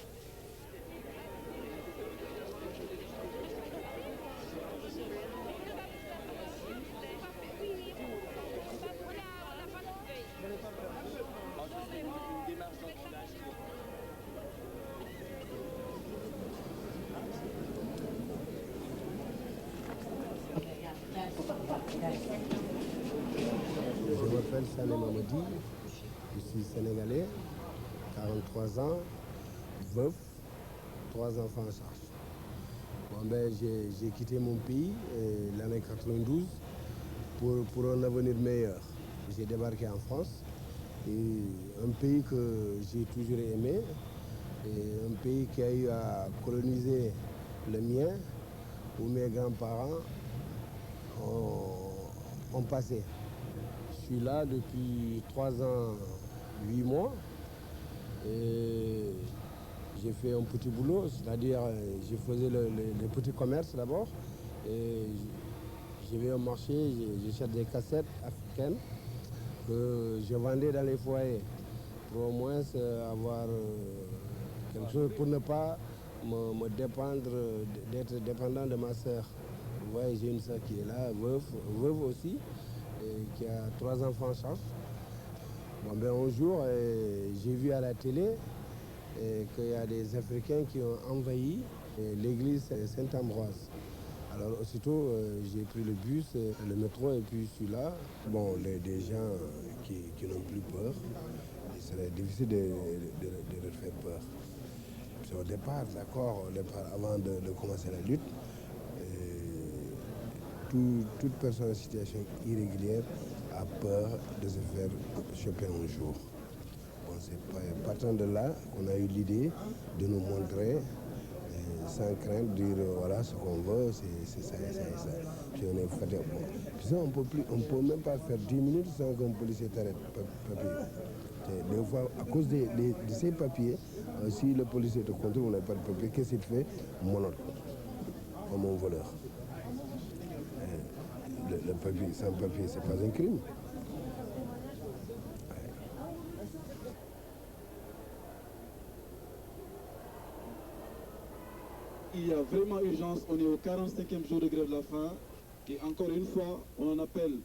Je m'appelle Sané Mamadi, je suis sénégalais, 43 ans, veuf, 3 enfants en charge. Bon, ben, j'ai quitté mon pays l'année 92 pour un avenir meilleur. J'ai débarqué en France, et un pays que j'ai toujours aimé, et un pays qui a eu à coloniser le mien, où mes grands-parents ont passé. Je suis là depuis 3 ans, 8 mois. Et j'ai fait un petit boulot, c'est-à-dire je faisais les petits commerces d'abord. Et je vais au marché, j'achète des cassettes africaines que je vendais dans les foyers pour au moins avoir quelque chose pour ne pas me dépendre, d'être dépendant de ma sœur. Vous voyez, j'ai une sœur qui est là, veuve aussi, et qui a 3 enfants en charge. Bon, ben, un jour, j'ai vu à la télé qu'il y a des Africains qui ont envahi l'église Saint-Ambroise. Alors aussitôt, j'ai pris le bus, le métro, et puis je suis là. Bon, des gens qui n'ont plus peur, il serait difficile de leur faire peur. Puis au départ, d'accord, avant de commencer la lutte, toute personne en situation irrégulière a peur de se faire choper un jour. Bon, c'est partant de là qu'on a eu l'idée de nous montrer sans crainte, dire voilà ce qu'on veut, c'est ça et ça et ça. Puis on est fatigué. Bon. Puis ça, on ne peut même pas faire 10 minutes sans qu'un policier t'arrête. Des fois, à cause de ces papiers, si le policier te contrôle, on n'a pas de papier, qu'est-ce qu'il fait? Monote, comme un voleur. Le papier, sans papier, c'est pas un crime. Il y a vraiment urgence, on est au 45e jour de grève de la faim, et encore une fois, on en appelle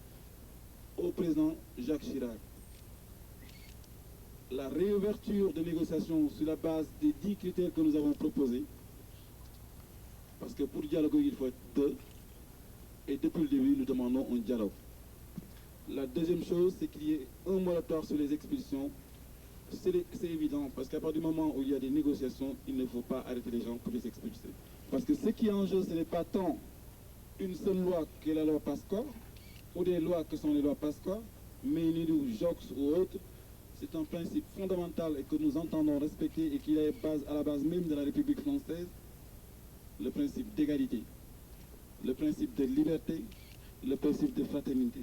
au président Jacques Chirac. La réouverture des négociations sur la base des 10 critères que nous avons proposés, parce que pour dialoguer, il faut être 2. Et depuis le début, nous demandons un dialogue. La deuxième chose, c'est qu'il y ait un moratoire sur les expulsions. C'est évident, parce qu'à partir du moment où il y a des négociations, il ne faut pas arrêter les gens pour les expulser. Parce que ce qui est en jeu, ce n'est pas tant une seule loi qui est la loi Pasqua, ou des lois que sont les lois Pasqua, mais ou Jox ou autres. C'est un principe fondamental et que nous entendons respecter et qui est à la base même de la République française, le principe d'égalité, le principe de liberté, le principe de fraternité.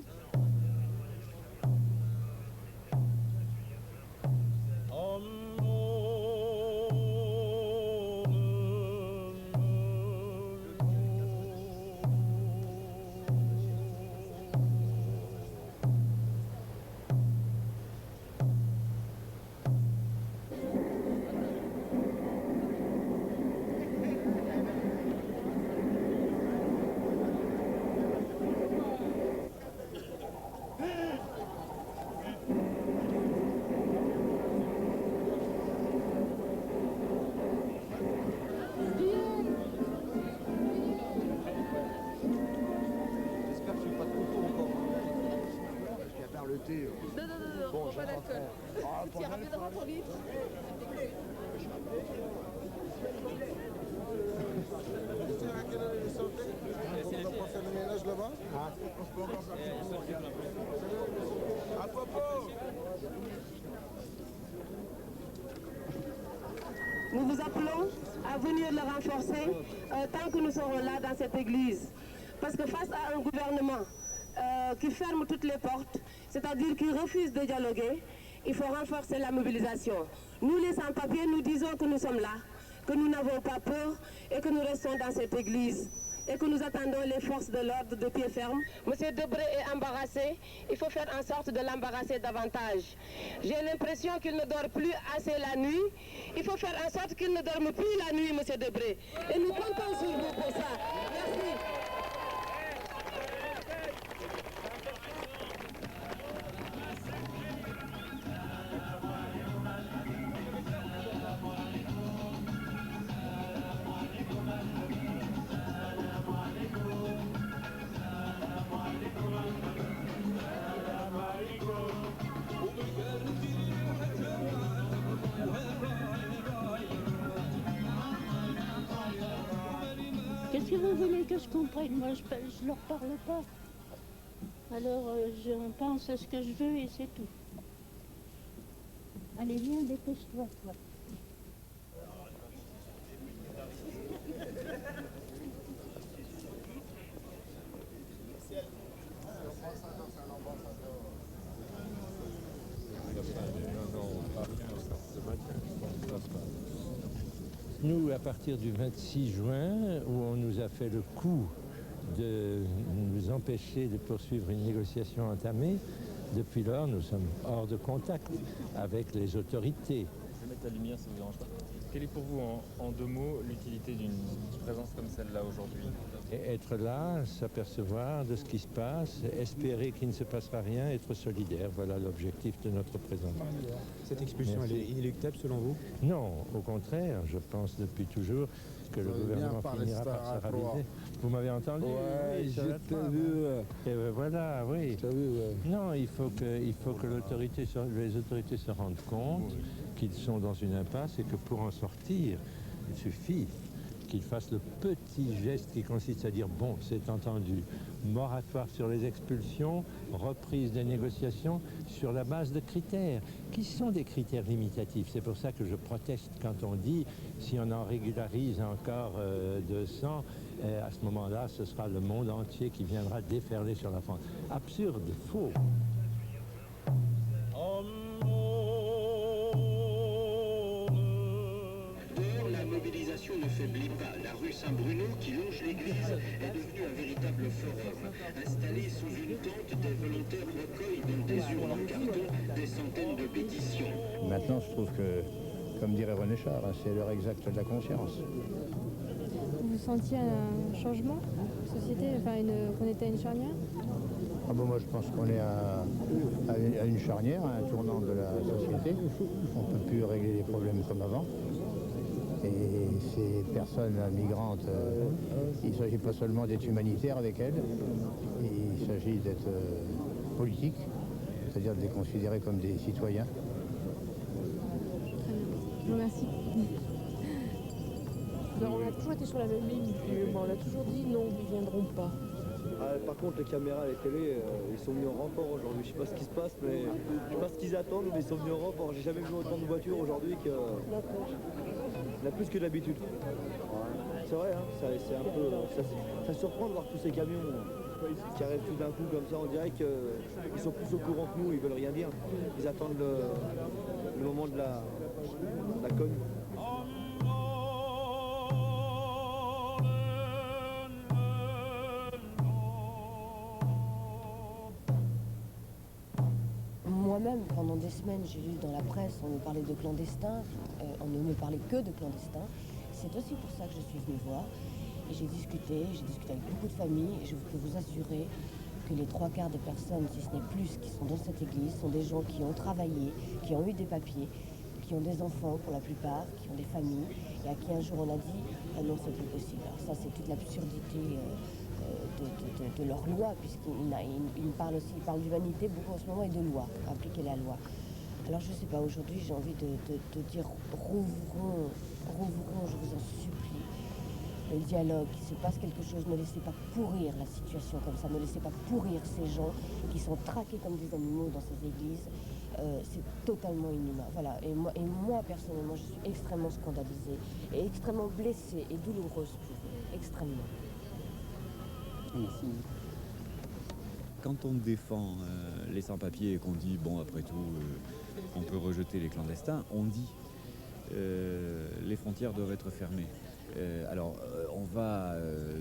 nous vous appelons à venir le renforcer tant que nous serons là dans cette église. Parce que face à un gouvernement qui ferme toutes les portes, c'est-à-dire qui refuse de dialoguer, il faut renforcer la mobilisation. Nous les sans-papiers, nous disons que nous sommes là, que nous n'avons pas peur et que nous restons dans cette église et que nous attendons les forces de l'ordre de pied ferme. Monsieur Debré est embarrassé, il faut faire en sorte de l'embarrasser davantage. J'ai l'impression qu'il ne dort plus assez la nuit, il faut faire en sorte qu'il ne dorme plus la nuit, monsieur Debré. Et nous comptons sur vous pour ça. Merci. Qu'est-ce que vous voulez que je comprenne? Moi, je leur parle pas. Alors, je pense à ce que je veux et c'est tout. Allez, viens, dépêche-toi, toi. Nous, à partir du 26 juin, où on nous a fait le coup de nous empêcher de poursuivre une négociation entamée, depuis lors, nous sommes hors de contact avec les autorités. Je vais mettre la lumière, ça ne vous dérange pas. Quelle est pour vous, en deux mots, l'utilité d'une présence comme celle-là aujourd'hui? Être là, s'apercevoir de ce qui se passe, espérer qu'il ne se passera rien, être solidaire. Voilà l'objectif de notre présence. Cette expulsion, elle est inéluctable selon vous? Non, au contraire, je pense depuis toujours que le gouvernement finira par se raviser. Vous m'avez entendu? Ouais, oui, je t'ai vu. Et voilà, oui. Non, il faut que les autorités se rendent compte qu'ils sont dans une impasse et que pour en sortir, il suffit qu'ils fassent le petit geste qui consiste à dire bon, c'est entendu, moratoire sur les expulsions, reprise des négociations sur la base de critères, qui sont des critères limitatifs. C'est pour ça que je proteste quand on dit si on en régularise encore 200, à ce moment-là, ce sera le monde entier qui viendra déferler sur la France. Absurde, faux. La mobilisation ne faiblit pas. La rue Saint-Bruno, qui longe l'église, est devenue un véritable forum. Installés sous une tente, des volontaires recueillent dans des urnes en carton des centaines de pétitions. Maintenant, je trouve que, comme dirait René Char, c'est l'heure exacte de la conscience. Vous sentiez un changement de société, enfin qu'on était à une charnière? Ah bon, moi je pense qu'on est à une charnière, à un tournant de la société. On ne peut plus régler les problèmes comme avant. Et ces personnes migrantes, il ne s'agit pas seulement d'être humanitaire avec elles, il s'agit d'être politique, c'est-à-dire de les considérer comme des citoyens. Je vous remercie. On a toujours été sur la même ligne, on a toujours dit non, ils ne viendront pas. Par contre, les caméras, les télés, ils sont venus en renfort aujourd'hui. Je sais pas ce qui se passe, mais je sais pas ce qu'ils attendent, mais ils sont venus en renfort. J'ai jamais vu autant de voitures aujourd'hui que. Il y en a plus que d'habitude. C'est vrai, hein, c'est un peu. Ça surprend de voir tous ces camions qui arrivent tout d'un coup comme ça. On dirait qu'ils sont plus au courant que nous, ils veulent rien dire. Ils attendent le moment de la cogne. Moi-même, pendant des semaines, j'ai lu dans la presse, on me parlait de clandestins, on ne me parlait que de clandestins. C'est aussi pour ça que je suis venue voir. Et j'ai discuté avec beaucoup de familles, et je peux vous assurer que les 3/4 des personnes, si ce n'est plus, qui sont dans cette église, sont des gens qui ont travaillé, qui ont eu des papiers, qui ont des enfants pour la plupart, qui ont des familles, et à qui un jour on a dit « Ah non, c'est plus possible ». Alors ça, c'est toute l'absurdité de leur loi, puisqu'ils parlent d'humanité beaucoup en ce moment et de loi, appliquer la loi. Alors je ne sais pas, aujourd'hui j'ai envie de dire rouvrons, je vous en supplie, le dialogue, qu'il se passe quelque chose, ne laissez pas pourrir la situation comme ça, ne laissez pas pourrir ces gens qui sont traqués comme des animaux dans ces églises. c'est totalement inhumain. Voilà. Et moi, personnellement, je suis extrêmement scandalisée et extrêmement blessée et douloureuse pour eux. Extrêmement. Merci. Quand on défend les sans-papiers et qu'on dit, bon, après tout, on peut rejeter les clandestins, on dit les frontières doivent être fermées. Alors, on va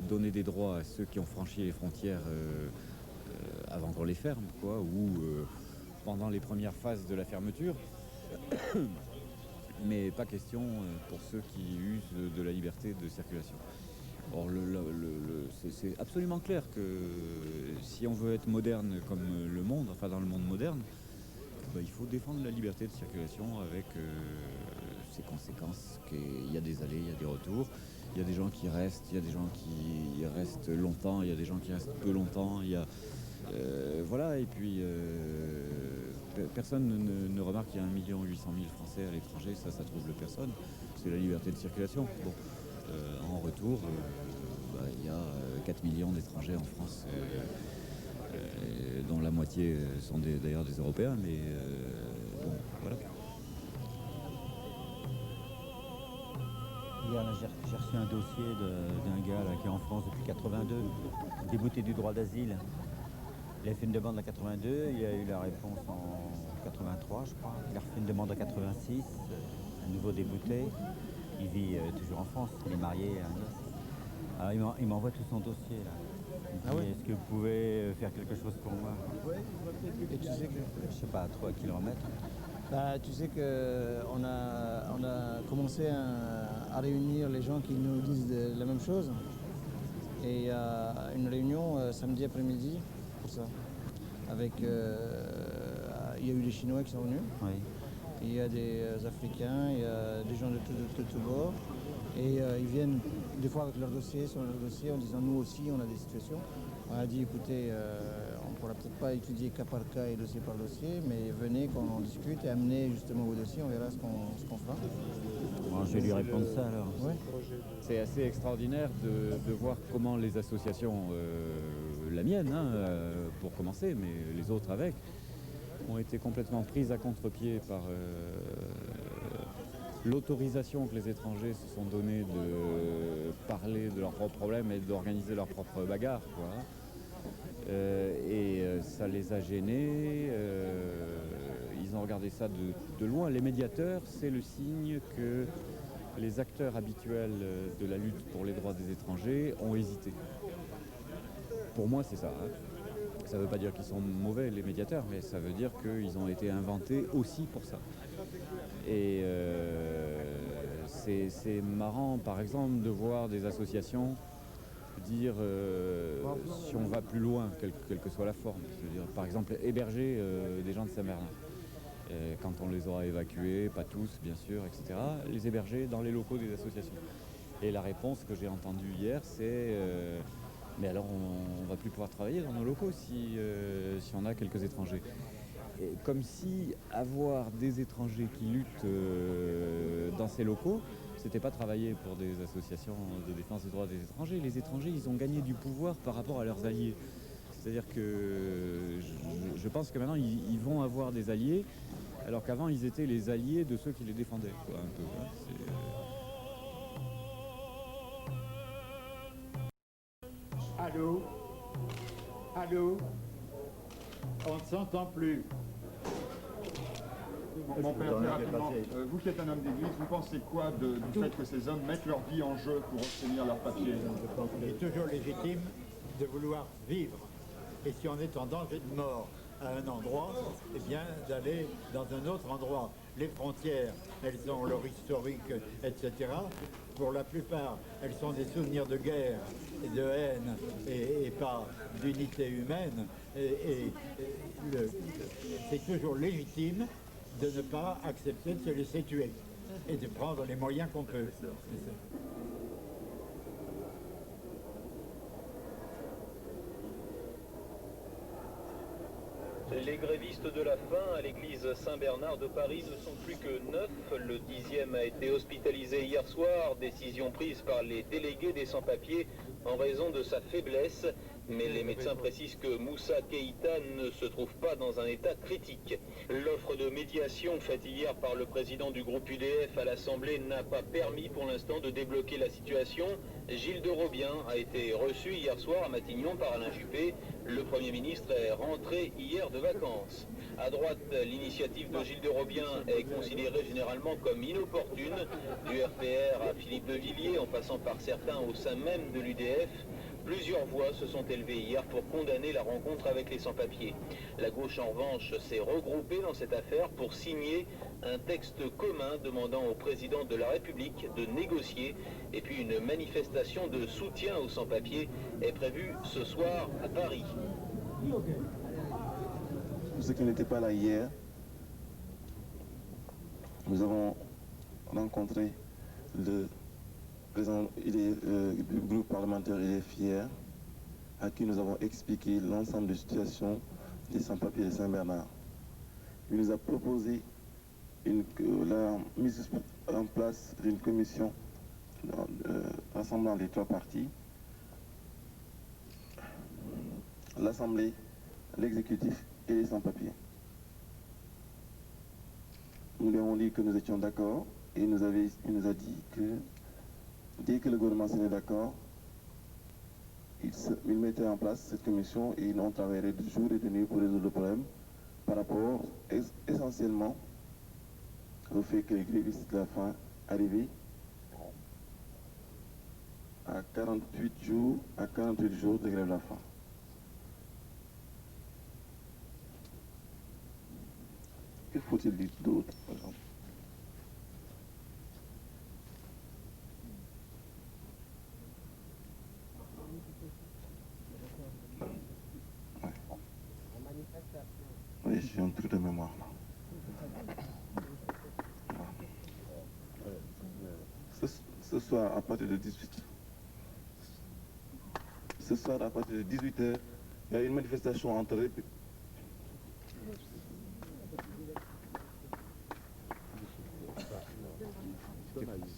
donner des droits à ceux qui ont franchi les frontières avant qu'on les ferme, quoi, ou pendant les premières phases de la fermeture. Mais pas question pour ceux qui usent de la liberté de circulation. Or, c'est absolument clair que si on veut être moderne comme le monde, enfin dans le monde moderne, bah, il faut défendre la liberté de circulation avec ses conséquences. Il y a des allées, il y a des retours, il y a des gens qui restent, il y a des gens qui restent longtemps, il y a des gens qui restent peu longtemps, il y a, voilà, et puis personne ne remarque qu'il y a 1 800 000 Français à l'étranger, ça trouble personne, c'est la liberté de circulation. Bon. En retour, il y a 4 millions d'étrangers en France, dont la moitié sont d'ailleurs des Européens, mais bon, voilà. Hier, j'ai reçu un dossier d'un gars là, qui est en France depuis 82, débouté du droit d'asile. Il a fait une demande en 82, il a eu la réponse en 83, je crois. Il a refait une demande en 86, à nouveau débouté. Il vit toujours en France, il est marié à un gosse. Alors il m'envoie tout son dossier là. Il me dit, est-ce que vous pouvez faire quelque chose pour moi? Oui, et tu sais que... Je sais pas trop à qui le remettre. Bah, tu sais qu'on a commencé à réunir les gens qui nous disent la même chose. Et il y a une réunion samedi après-midi pour ça. Avec, il y a eu des Chinois qui sont venus. Oui. Il y a des Africains, il y a des gens de tout bord. Et ils viennent des fois avec leur dossier, sur leur dossier, en disant nous aussi on a des situations. On a dit écoutez, on ne pourra peut-être pas étudier cas par cas et dossier par dossier, mais venez qu'on en discute et amenez justement vos dossiers, on verra ce qu'on fera. Bon, je vais lui répondre ça alors. Ouais. C'est assez extraordinaire de voir comment les associations, la mienne pour commencer, mais les autres avec, ont été complètement prises à contre-pied par l'autorisation que les étrangers se sont donnés de parler de leurs propres problèmes et d'organiser leurs propres bagarres, quoi. Ça les a gênés, ils ont regardé ça de loin. Les médiateurs, c'est le signe que les acteurs habituels de la lutte pour les droits des étrangers ont hésité. Pour moi, c'est ça. Ça ne veut pas dire qu'ils sont mauvais, les médiateurs, mais ça veut dire qu'ils ont été inventés aussi pour ça. Et c'est marrant, par exemple, de voir des associations dire si on va plus loin, quelle que soit la forme. Je veux dire, par exemple, héberger des gens de Saint-Bernard. Quand on les aura évacués, pas tous, bien sûr, etc., les héberger dans les locaux des associations. Et la réponse que j'ai entendue hier, c'est mais alors on ne va plus pouvoir travailler dans nos locaux si on a quelques étrangers. Et comme si avoir des étrangers qui luttent dans ces locaux, c'était pas travailler pour des associations de défense des droits des étrangers. Les étrangers, ils ont gagné du pouvoir par rapport à leurs alliés. C'est-à-dire que je pense que maintenant, ils vont avoir des alliés, alors qu'avant, ils étaient les alliés de ceux qui les défendaient, quoi, un peu. Allô? Allô? On ne s'entend plus. Mon père, très rapidement, vous qui êtes un homme d'église, vous pensez quoi du fait que ces hommes mettent leur vie en jeu pour obtenir leurs papiers? Il est toujours légitime de vouloir vivre. Et si on est en danger de mort à un endroit, eh bien d'aller dans un autre endroit. Les frontières, elles ont leur historique, etc. Pour la plupart, elles sont des souvenirs de guerre, et de haine et pas d'unité humaine. C'est toujours légitime de ne pas accepter de se laisser tuer et de prendre les moyens qu'on peut. Les grévistes de la faim à l'église Saint-Bernard de Paris ne sont plus que 9. Le 10e a été hospitalisé hier soir, décision prise par les délégués des sans-papiers en raison de sa faiblesse. Mais les médecins précisent que Moussa Keïta ne se trouve pas dans un état critique. L'offre de médiation faite hier par le président du groupe UDF à l'Assemblée n'a pas permis pour l'instant de débloquer la situation. Gilles de Robien a été reçu hier soir à Matignon par Alain Juppé. Le Premier ministre est rentré hier de vacances. À droite, l'initiative de Gilles de Robien est considérée généralement comme inopportune. Du RPR à Philippe de Villiers, en passant par certains au sein même de l'UDF, plusieurs voix se sont élevées hier pour condamner la rencontre avec les sans-papiers. La gauche, en revanche, s'est regroupée dans cette affaire pour signer un texte commun demandant au président de la République de négocier. Et puis une manifestation de soutien aux sans-papiers est prévue ce soir à Paris. Pour ceux qui n'étaient pas là hier, nous avons rencontré le président du groupe parlementaire IDF hier, à qui nous avons expliqué l'ensemble des situations des sans-papiers de Saint-Bernard. Il nous a proposé la mise en place d'une commission rassemblant les trois partis, l'Assemblée, l'exécutif et les sans-papiers. Nous lui avons dit que nous étions d'accord et il nous a dit que dès que le gouvernement serait d'accord, il mettait en place cette commission et on travaillerait de jour et de nuit pour résoudre le problème par rapport essentiellement au fait que les grévistes de la faim arrivaient à 48 jours de grève de la faim. Que faut-il dire d'autre, par exemple? Oui, j'ai un truc de mémoire là. Ce soir à partir de 18h. Ce soir à partir de 18h, il y a une manifestation entre République.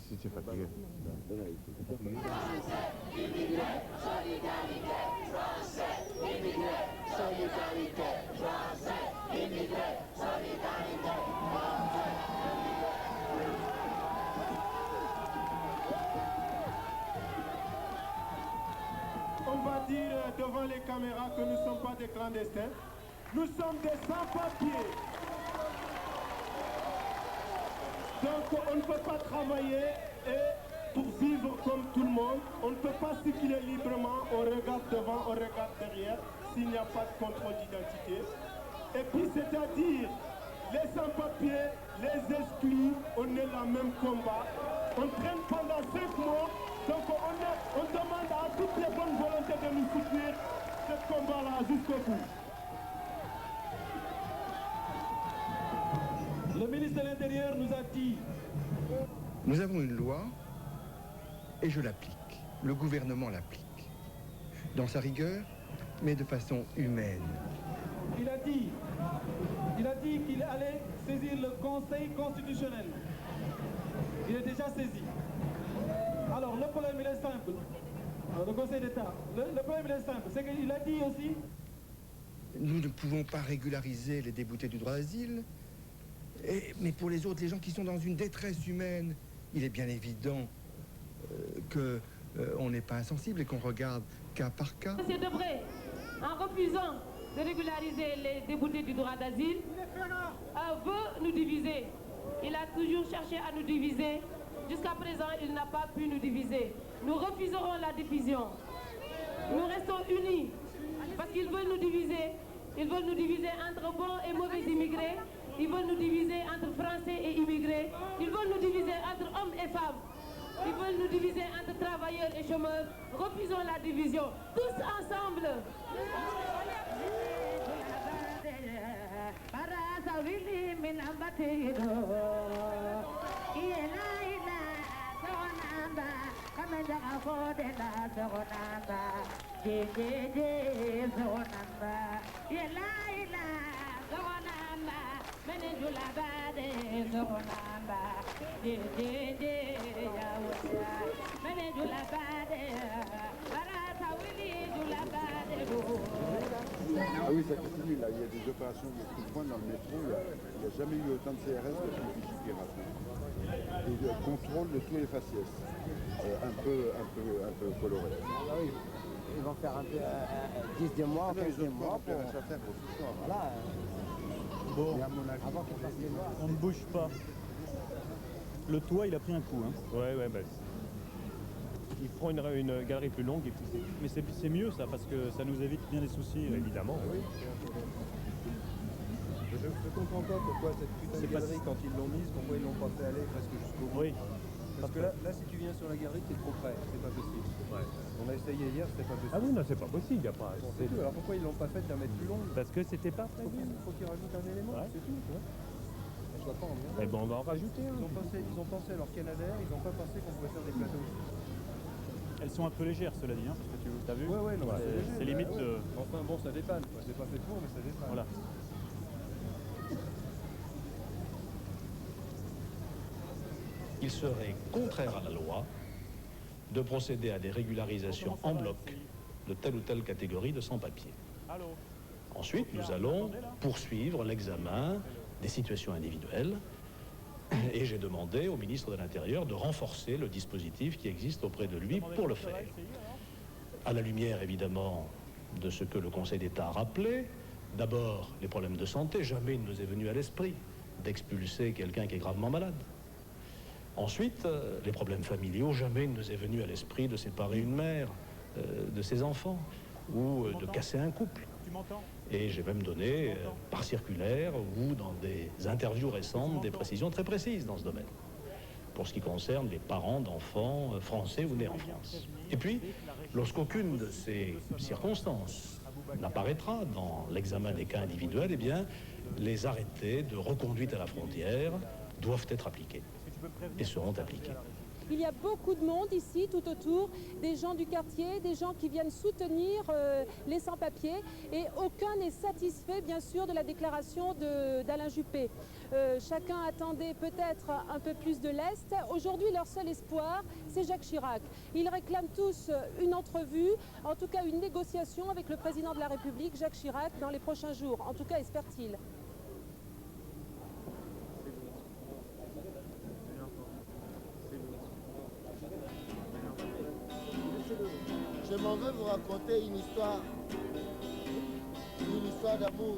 Si tu es fatigué. On va dire devant les caméras que nous ne sommes pas des clandestins. Nous sommes des sans-papiers. Donc on ne peut pas travailler pour vivre comme tout le monde. On ne peut pas circuler librement. On regarde devant, on regarde derrière s'il n'y a pas de contrôle d'identité. Et puis c'est-à-dire les sans-papiers, les exclus, on est dans le même combat. On traîne pendant 5 mois. Donc on demande à toutes les bonnes volontés de nous soutenir ce combat-là jusqu'au bout. Le ministre de l'Intérieur nous a dit... Nous avons une loi et je l'applique. Le gouvernement l'applique. Dans sa rigueur, mais de façon humaine. Il a dit qu'il allait saisir le Conseil constitutionnel. Il est déjà saisi. Alors le problème il est simple. Le Conseil d'État, le problème il est simple. C'est qu'il a dit aussi... Nous ne pouvons pas régulariser les déboutés du droit d'asile. Mais pour les autres, les gens qui sont dans une détresse humaine, il est bien évident qu'on n'est pas insensible et qu'on regarde cas par cas. M. Debré, en refusant de régulariser les déboutés du droit d'asile, veut nous diviser. Il a toujours cherché à nous diviser. Jusqu'à présent, il n'a pas pu nous diviser. Nous refuserons la division. Nous restons unis parce qu'ils veulent nous diviser. Ils veulent nous diviser entre bons et mauvais immigrés. Ils veulent nous diviser entre Français et immigrés. Ils veulent nous diviser entre hommes et femmes. Ils veulent nous diviser entre travailleurs et chômeurs. Refusons la division. Tous ensemble. Ah oui, ça continue là. Il y a des opérations de coup de poing dans le métro. Il n'y a jamais eu autant de CRS depuis le Vigipirate. Et de contrôle de tous les faciès. Un peu coloré. Ah oui. Ils vont faire un peu 10 de mois, 15 de mois. Pour faire ça pour ce soir. Voilà. Bon, Avant qu'ils fassent les lois. on ne bouge pas. Le toit, il a pris un coup. Hein. Ouais, bah, ils feront une galerie plus longue. Et puis Mais c'est mieux ça, parce que ça nous évite bien des soucis. Évidemment. Oui. Je ne comprends pas pourquoi cette putain de galerie, quand ils l'ont mise, pourquoi ils l'ont pas fait aller presque jusqu'au bout. Oui. Parce que là, si tu viens sur la galerie, t'es trop près, c'est pas possible. Ouais. On a essayé hier, c'était pas possible. Ah oui, non, c'est pas possible, y a pas. Bon, c'est tout. Alors pourquoi ils l'ont pas fait d'un mètre plus long? Parce que c'était pas prévu. Faut qu'ils rajoutent un élément, c'est tout. Tu vois. Je vois pas en bien. Eh ben, on va en rajouter. Ils ont pensé à leur Canadair, ils n'ont pas pensé qu'on pouvait faire des plateaux. Elles sont un peu légères, cela dit, hein, parce que tu as vu. Ouais, non, c'est limite. Ouais. Enfin bon, ça dépanne. C'est pas fait pour, mais ça dépanne. Voilà. Il serait contraire à la loi de procéder à des régularisations en bloc de telle ou telle catégorie de sans-papiers. Ensuite, nous allons poursuivre l'examen des situations individuelles et j'ai demandé au ministre de l'Intérieur de renforcer le dispositif qui existe auprès de lui pour le faire. À la lumière, évidemment, de ce que le Conseil d'État a rappelé, d'abord, les problèmes de santé. Jamais il ne nous est venu à l'esprit d'expulser quelqu'un qui est gravement malade. Ensuite, les problèmes familiaux, jamais il ne nous est venu à l'esprit de séparer une mère de ses enfants ou de casser un couple. Et j'ai même donné, par circulaire ou dans des interviews récentes, des précisions très précises dans ce domaine, pour ce qui concerne les parents d'enfants français ou nés en France. Et puis, lorsqu'aucune de ces circonstances n'apparaîtra dans l'examen des cas individuels, eh bien, les arrêtés de reconduite à la frontière doivent être appliqués et seront appliqués. Il y a beaucoup de monde ici, tout autour, des gens du quartier, des gens qui viennent soutenir les sans-papiers et aucun n'est satisfait, bien sûr, de la déclaration d'Alain Juppé. Chacun attendait peut-être un peu plus de l'Est. Aujourd'hui, leur seul espoir, c'est Jacques Chirac. Ils réclament tous une entrevue, en tout cas une négociation avec le président de la République, Jacques Chirac, dans les prochains jours. En tout cas, espère-t-il. Je m'en veux vous raconter une histoire d'amour.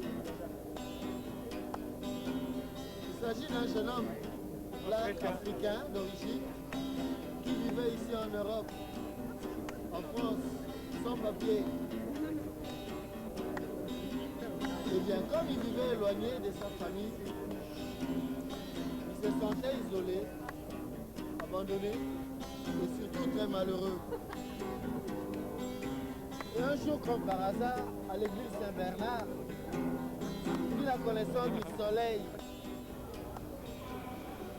Il s'agit d'un jeune homme black africain d'origine qui vivait ici en Europe, en France, sans papier. Et bien, comme il vivait éloigné de sa famille, il se sentait isolé, abandonné et surtout très malheureux. Et un jour, comme par hasard, à l'église Saint-Bernard, il eut la connaissance du soleil.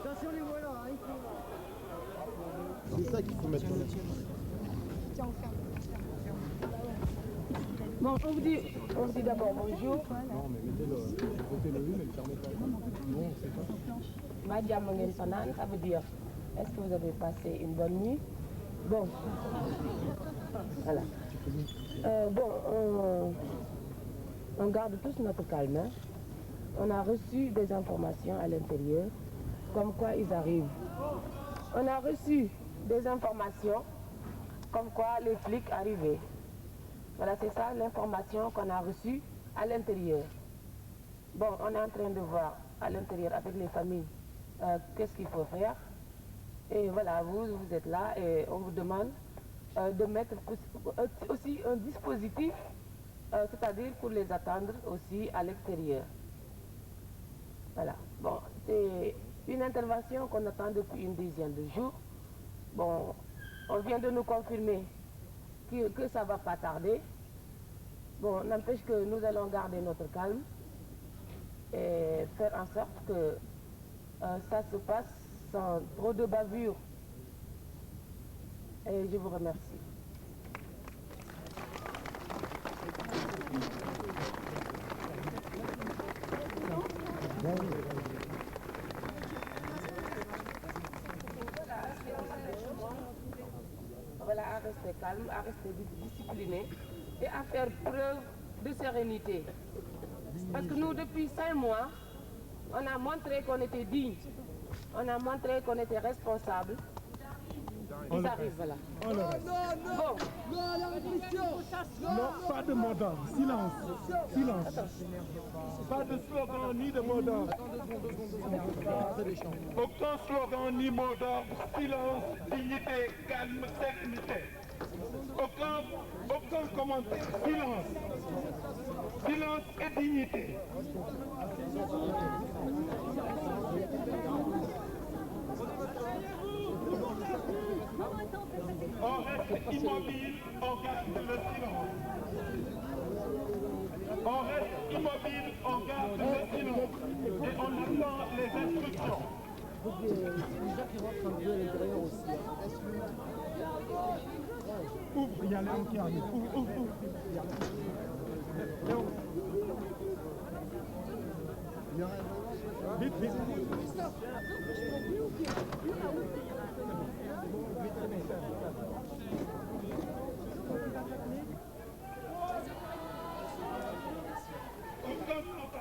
Attention les voilà, hein, c'est ça qu'il faut mettre en œuvre. Tiens, on ferme. Bon, on vous dit d'abord bonjour. Non, mais mettez-le oui, mais le fermez pas. Non, c'est pas. Madame Mongen Sanan, ça veut dire, est-ce que vous avez passé une bonne nuit? Bon. Voilà. On garde tous notre calme. Hein. On a reçu des informations à l'intérieur, comme quoi ils arrivent. On a reçu des informations, comme quoi les flics arrivaient. Voilà, c'est ça l'information qu'on a reçue à l'intérieur. Bon, on est en train de voir à l'intérieur avec les familles qu'est-ce qu'il faut faire. Et voilà, vous êtes là et on vous demande de mettre aussi un dispositif, c'est-à-dire pour les attendre aussi à l'extérieur. Voilà. Bon, c'est une intervention qu'on attend depuis une dizaine de jours. Bon, on vient de nous confirmer que ça ne va pas tarder. Bon, n'empêche que nous allons garder notre calme et faire en sorte que ça se passe sans trop de bavure. Et je vous remercie. Voilà, à rester calme, à rester discipliné et à faire preuve de sérénité. Parce que nous, depuis 5 mois, on a montré qu'on était digne. On a montré qu'on était responsable. Ils arrivent là. On le reste. Bon. Non à la révolution. Non, pas de mot d'ordre. Silence. Silence. Pas de slogan ni de mot d'ordre. Aucun slogan ni mot d'ordre. Silence, dignité, calme, sérénité. Aucun commentaire. Silence. Silence et dignité. On reste immobile, on garde le silence. On reste immobile, on garde le silence. Et on attend les instructions. Ouvre, il y a Léon qui arrive. Ouvre. Léon. Vite.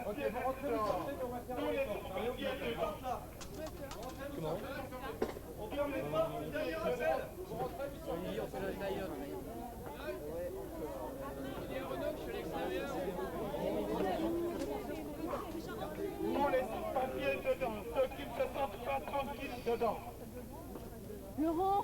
Ok, vous rentrez, vous sortez, on va faire comment on ferme les portes derrière le sel. Vous rentrez, vous sortez, on fait le tailleur. Il y a Renaud qui fait l'extérieur. Tous les papiers dedans, ceux qui ne se sentent pas tranquilles dedans. Laurent.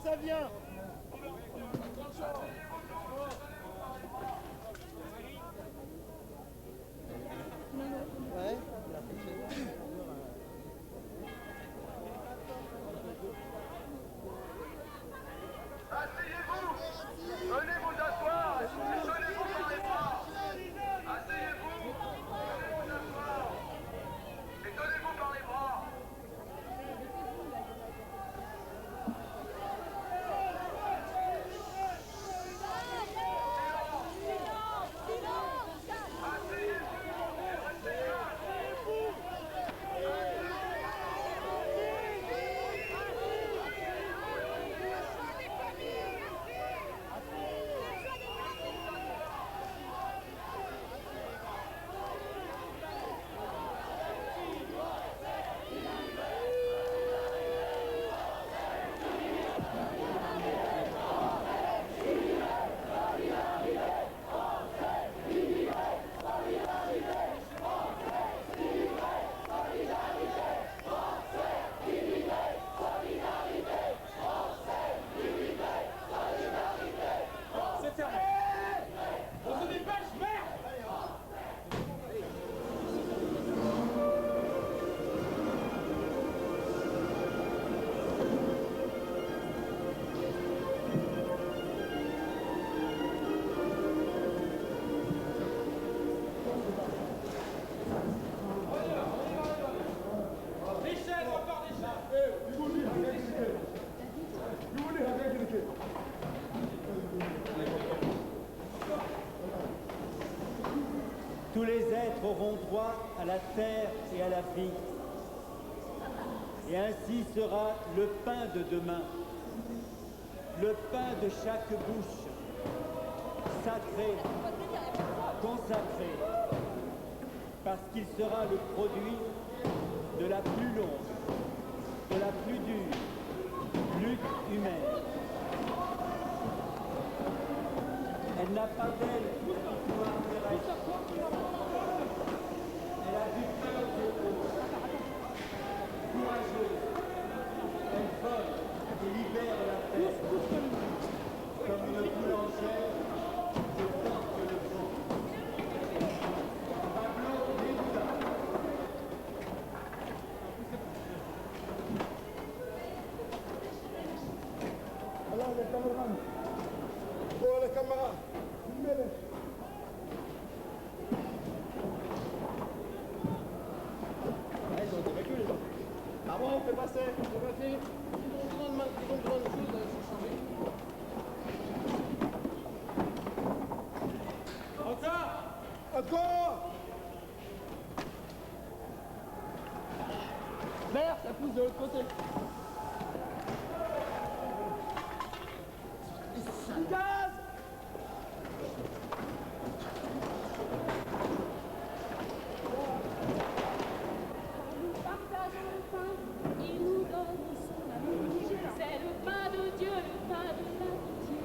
Ça vient. Ouais. Asseyez-vous. Venez vous asseoir. Tenez-vous par les bras. Asseyez-vous. Venez vous asseoir. Et tenez-vous par les bras. Tous les êtres auront droit à la terre et à la vie. Et ainsi sera le pain de demain, le pain de chaque bouche, sacré, consacré, parce qu'il sera le produit de la plus longue, de la plus dure lutte humaine. Elle n'a pas d'elle pour pouvoir terrestre. Elle a du cœur de haut. Courageuse. Elle vole et libère la terre. Comme une boulangère qui porte le vent. Pablo Neruda. Alors les caméramans. Oh les caméras. Filmez-les. Allez, donc, recule. Ah bon, on peut passer. On peut passer. Ils vont demander des choses, il faut changer. gaz. Nous partageons le pain, il nous donne son amour. C'est le pain de Dieu, le pain de l'amitié.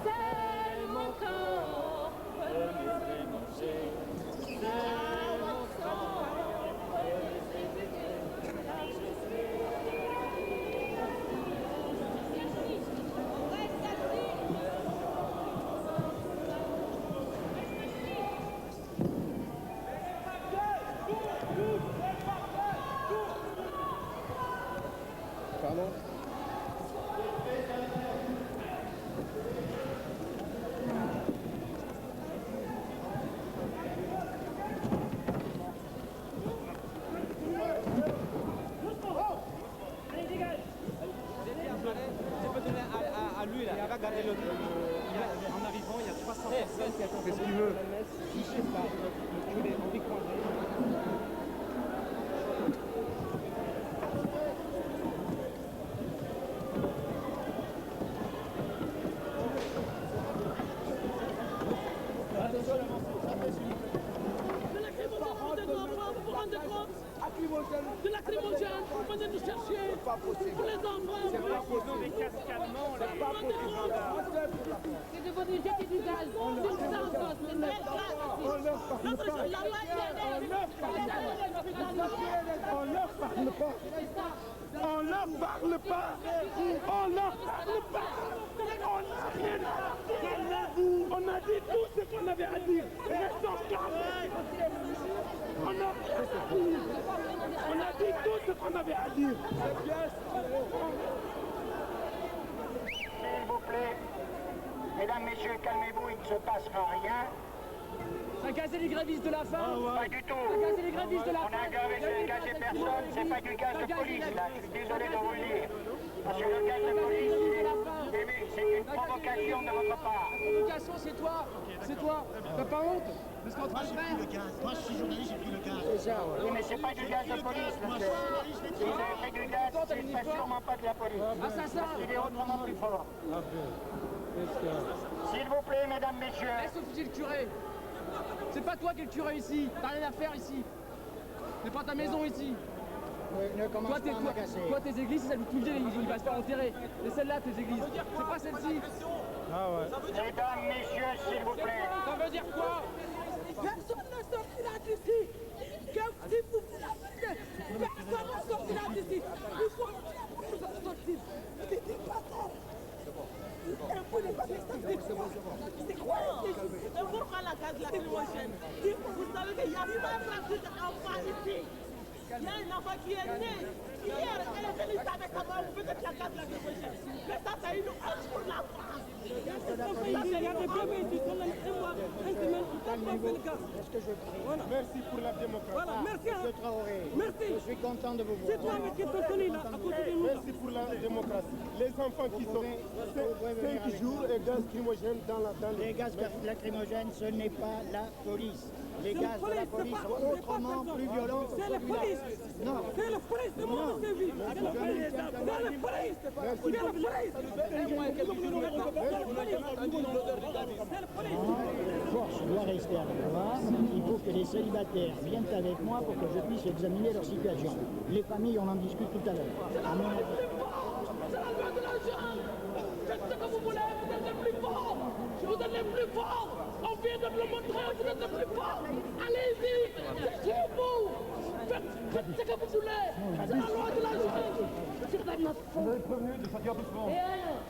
C'est mon corps, prenez et mangez. C'est mon sang, prenez et buvez. Car je suis Pardon? Allez, dégage. Tu peux donner à lui là. Il va garder l'autre. En arrivant, il y a 300 personnes qui attendent. Qu'est-ce qu'il veut? Je sais pas. Je l'ai envie de croiser. De lacrymogène, vous venez nous chercher. Pour les enfants. C'est pas possible. Des casques allemands, là. C'est pas possible. C'est de venir jeter du gaz. On leur parle pas. On leur parle pas. On leur parle pas. On n'a rien à dire. On a dit tout ce qu'on avait à dire. Restons calmes. On a rien à dire. On a dit tout ce qu'on avait à dire. S'il vous plaît, mesdames, messieurs, calmez-vous, il ne se passera rien. Ça a gazé les grévistes de la faim. Pas du tout. Ça a gazé les grévistes de la faim. On a gazé personne, c'est pas du gaz de police là, je suis désolé de vous le dire. Parce que le gaz de police, c'est une provocation de votre part. La provocation, c'est toi. C'est toi. T'as pas honte? Parce qu'en train de faire. Moi je suis journaliste, j'ai pris le gaz. Oui, mais c'est pas du gaz de police, monsieur. Si vous avez fait du gaz, c'est pas sûrement pas de la police. Assassin. Il est autrement plus fort. S'il vous plaît, mesdames, messieurs. Laisse officier le curé. C'est pas toi qui es le curé ici. T'as rien à faire ici. C'est pas ta maison ici. Ne commence pas à m'agacer. Toi, tes églises, c'est celle où tu viens, il va se faire enterrer. Et celle-là, tes églises. C'est pas celle-ci. Ah ouais. Mesdames, messieurs, s'il vous plaît. Ça veut dire quoi? Personne ne sortira d'ici. Si vous vous la faites, personne ne sortira d'ici. Il faut nous sortir. C'est des bâtards. C'est quoi ici? Pourquoi la case lacrymogène? Vous savez qu'il y a 100 enfants ici. Il y a un enfant qui est né. Hier, elle est venue avec sa maman, vous faites la case lacrymogène. Mais ça, c'est une honte pour la France. Il y a des bébés ici, on a une semaine, on n'a pas fait le cas. Est-ce que je prie? Voilà. Merci pour la démocratie. Voilà, merci. Monsieur Traoré. Merci. Je suis content de vous voir. C'est toi avec qui te connais là, à côté de nous. Merci pour la démocratie. Les enfants qui sont 5 jours et gaz lacrymogène dans les gaz lacrymogènes, ce n'est pas la police. Les gaz de la police sont autrement plus violents. C'est la police. Non. C'est la police de mon service. C'est la police. C'est la police. C'est la police. Force doit rester avec moi. Il faut que les célibataires viennent avec moi pour que je puisse examiner leur situation. Les familles, on en discute tout à l'heure. C'est la loi de la jungle. Faites ce que vous voulez, vous êtes les plus forts. Vous êtes les plus forts. On vient de le montrer, vous êtes les plus forts. Allez-y, c'est chez vous. Faites ce que vous voulez. C'est la loi de la jungle. Vous avez prévenu de sortir doucement. Et alors?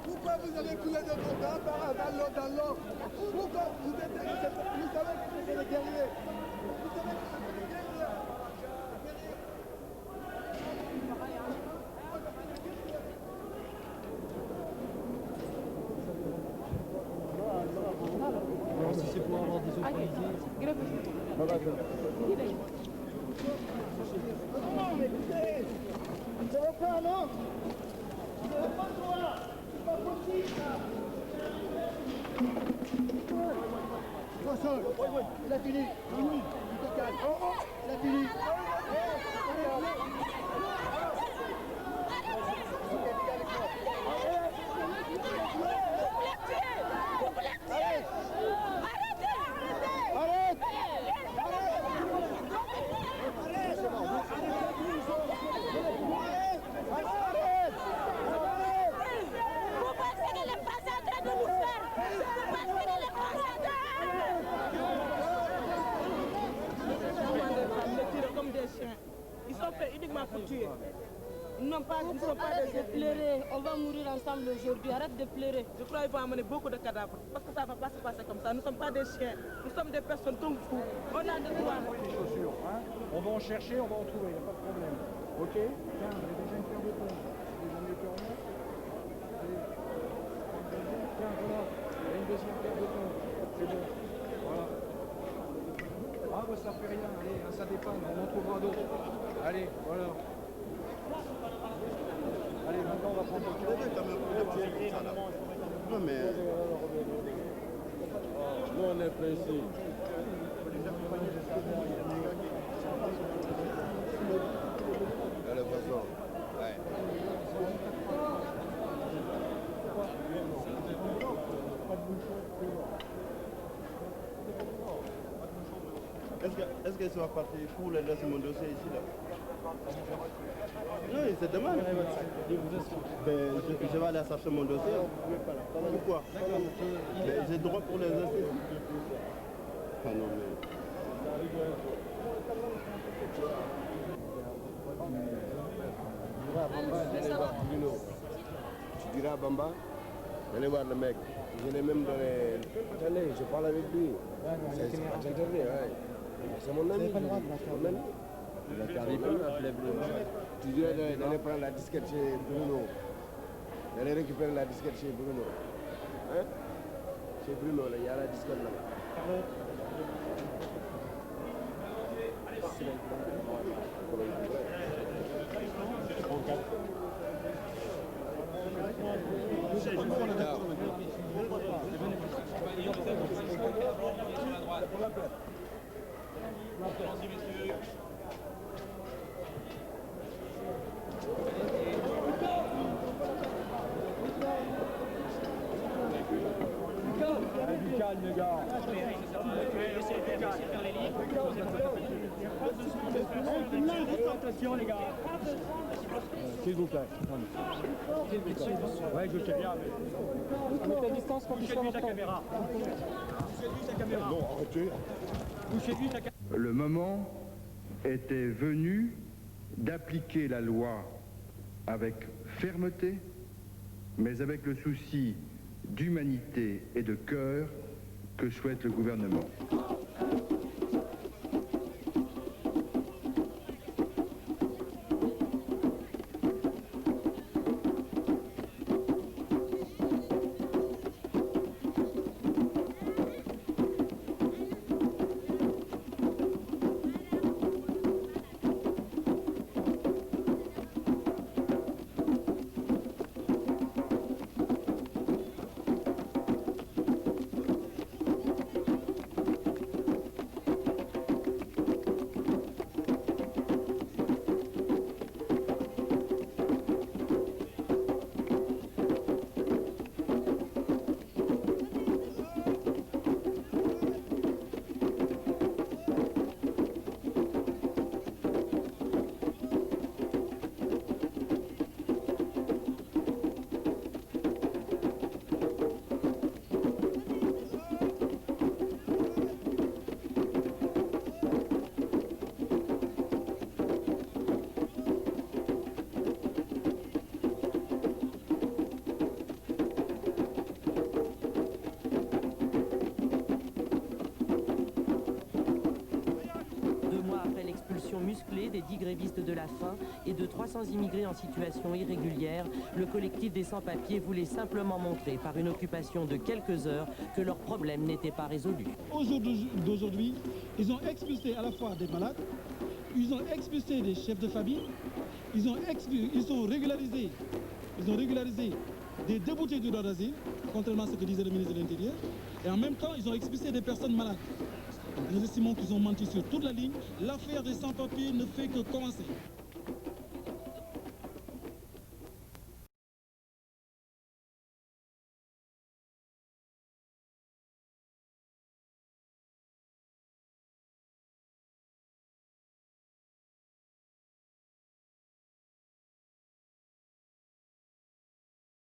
Pourquoi vous avez coulé de vos dents dans l'eau? Pourquoi vous savez que c'est des guerriers? Vous savez que c'est des guerriers? Ça va pas, non? Ça va pas, toi? C'est pas possible, ça. Il a fini. Il te calme. Il a fini. Ils sont faits uniquement pour tuer. Ils ne sont pas Arrête de pleurer, on va mourir ensemble aujourd'hui, arrête de pleurer. Je crois qu'il faut amener beaucoup de cadavres, parce que ça ne va pas se passer comme ça. Nous ne sommes pas des chiens, nous sommes des personnes comme vous. On a des droits. Les chaussures, hein. On va en chercher, on va en trouver, il n'y a pas de problème. Ok? Tiens, j'ai déjà une paire de tongs. Déjà une paire de tongs. Tiens, voilà, il y a une deuxième paire de tongs. C'est bon. Voilà. Ah, bah ça fait rien, allez, ça dépanne, on en trouvera d'autres. Allez, voilà. Allez, maintenant on va prendre le cas. Non, mais... Nous, on est précis. De la façon, ouais. Est-ce que ça va partir pour le laisser mon dossier ici là? Non, il se demande. Je vais aller chercher mon dossier. Pourquoi? J'ai droit pour les laisser. Ah non, mais... Tu diras à Bamba, allez voir le mec. Je l'ai même donné. Attendez, je parle avec lui. C'est interdit, ouais. C'est mon ami. Mon ami. Il a carré plus la flemme. Tu dirais d'aller prendre la disquette chez Bruno. D'aller récupérer la disquette chez Bruno. Hein? Chez Bruno, là, il y a la disquette là. Du calme, les gars. Attention, les gars. S'il vous plaît. Ouais, je sais bien. Mettez à distance quand tu sors ta caméra. Bon, arrêtez. Le moment était venu d'appliquer la loi avec fermeté, mais avec le souci d'humanité et de cœur que souhaite le gouvernement. persécution musclée des 10 grévistes de la faim et de 300 immigrés en situation irrégulière, le collectif des sans-papiers voulait simplement montrer par une occupation de quelques heures que leur problème n'était pas résolu. D'aujourd'hui, ils ont expulsé à la fois des malades, ils ont expulsé des chefs de famille, ils ont régularisé des déboutés du droit d'asile, contrairement à ce que disait le ministre de l'Intérieur, et en même temps, ils ont expulsé des personnes malades. Nous estimons qu'ils ont menti sur toute la ligne. L'affaire des sans-papiers ne fait que commencer.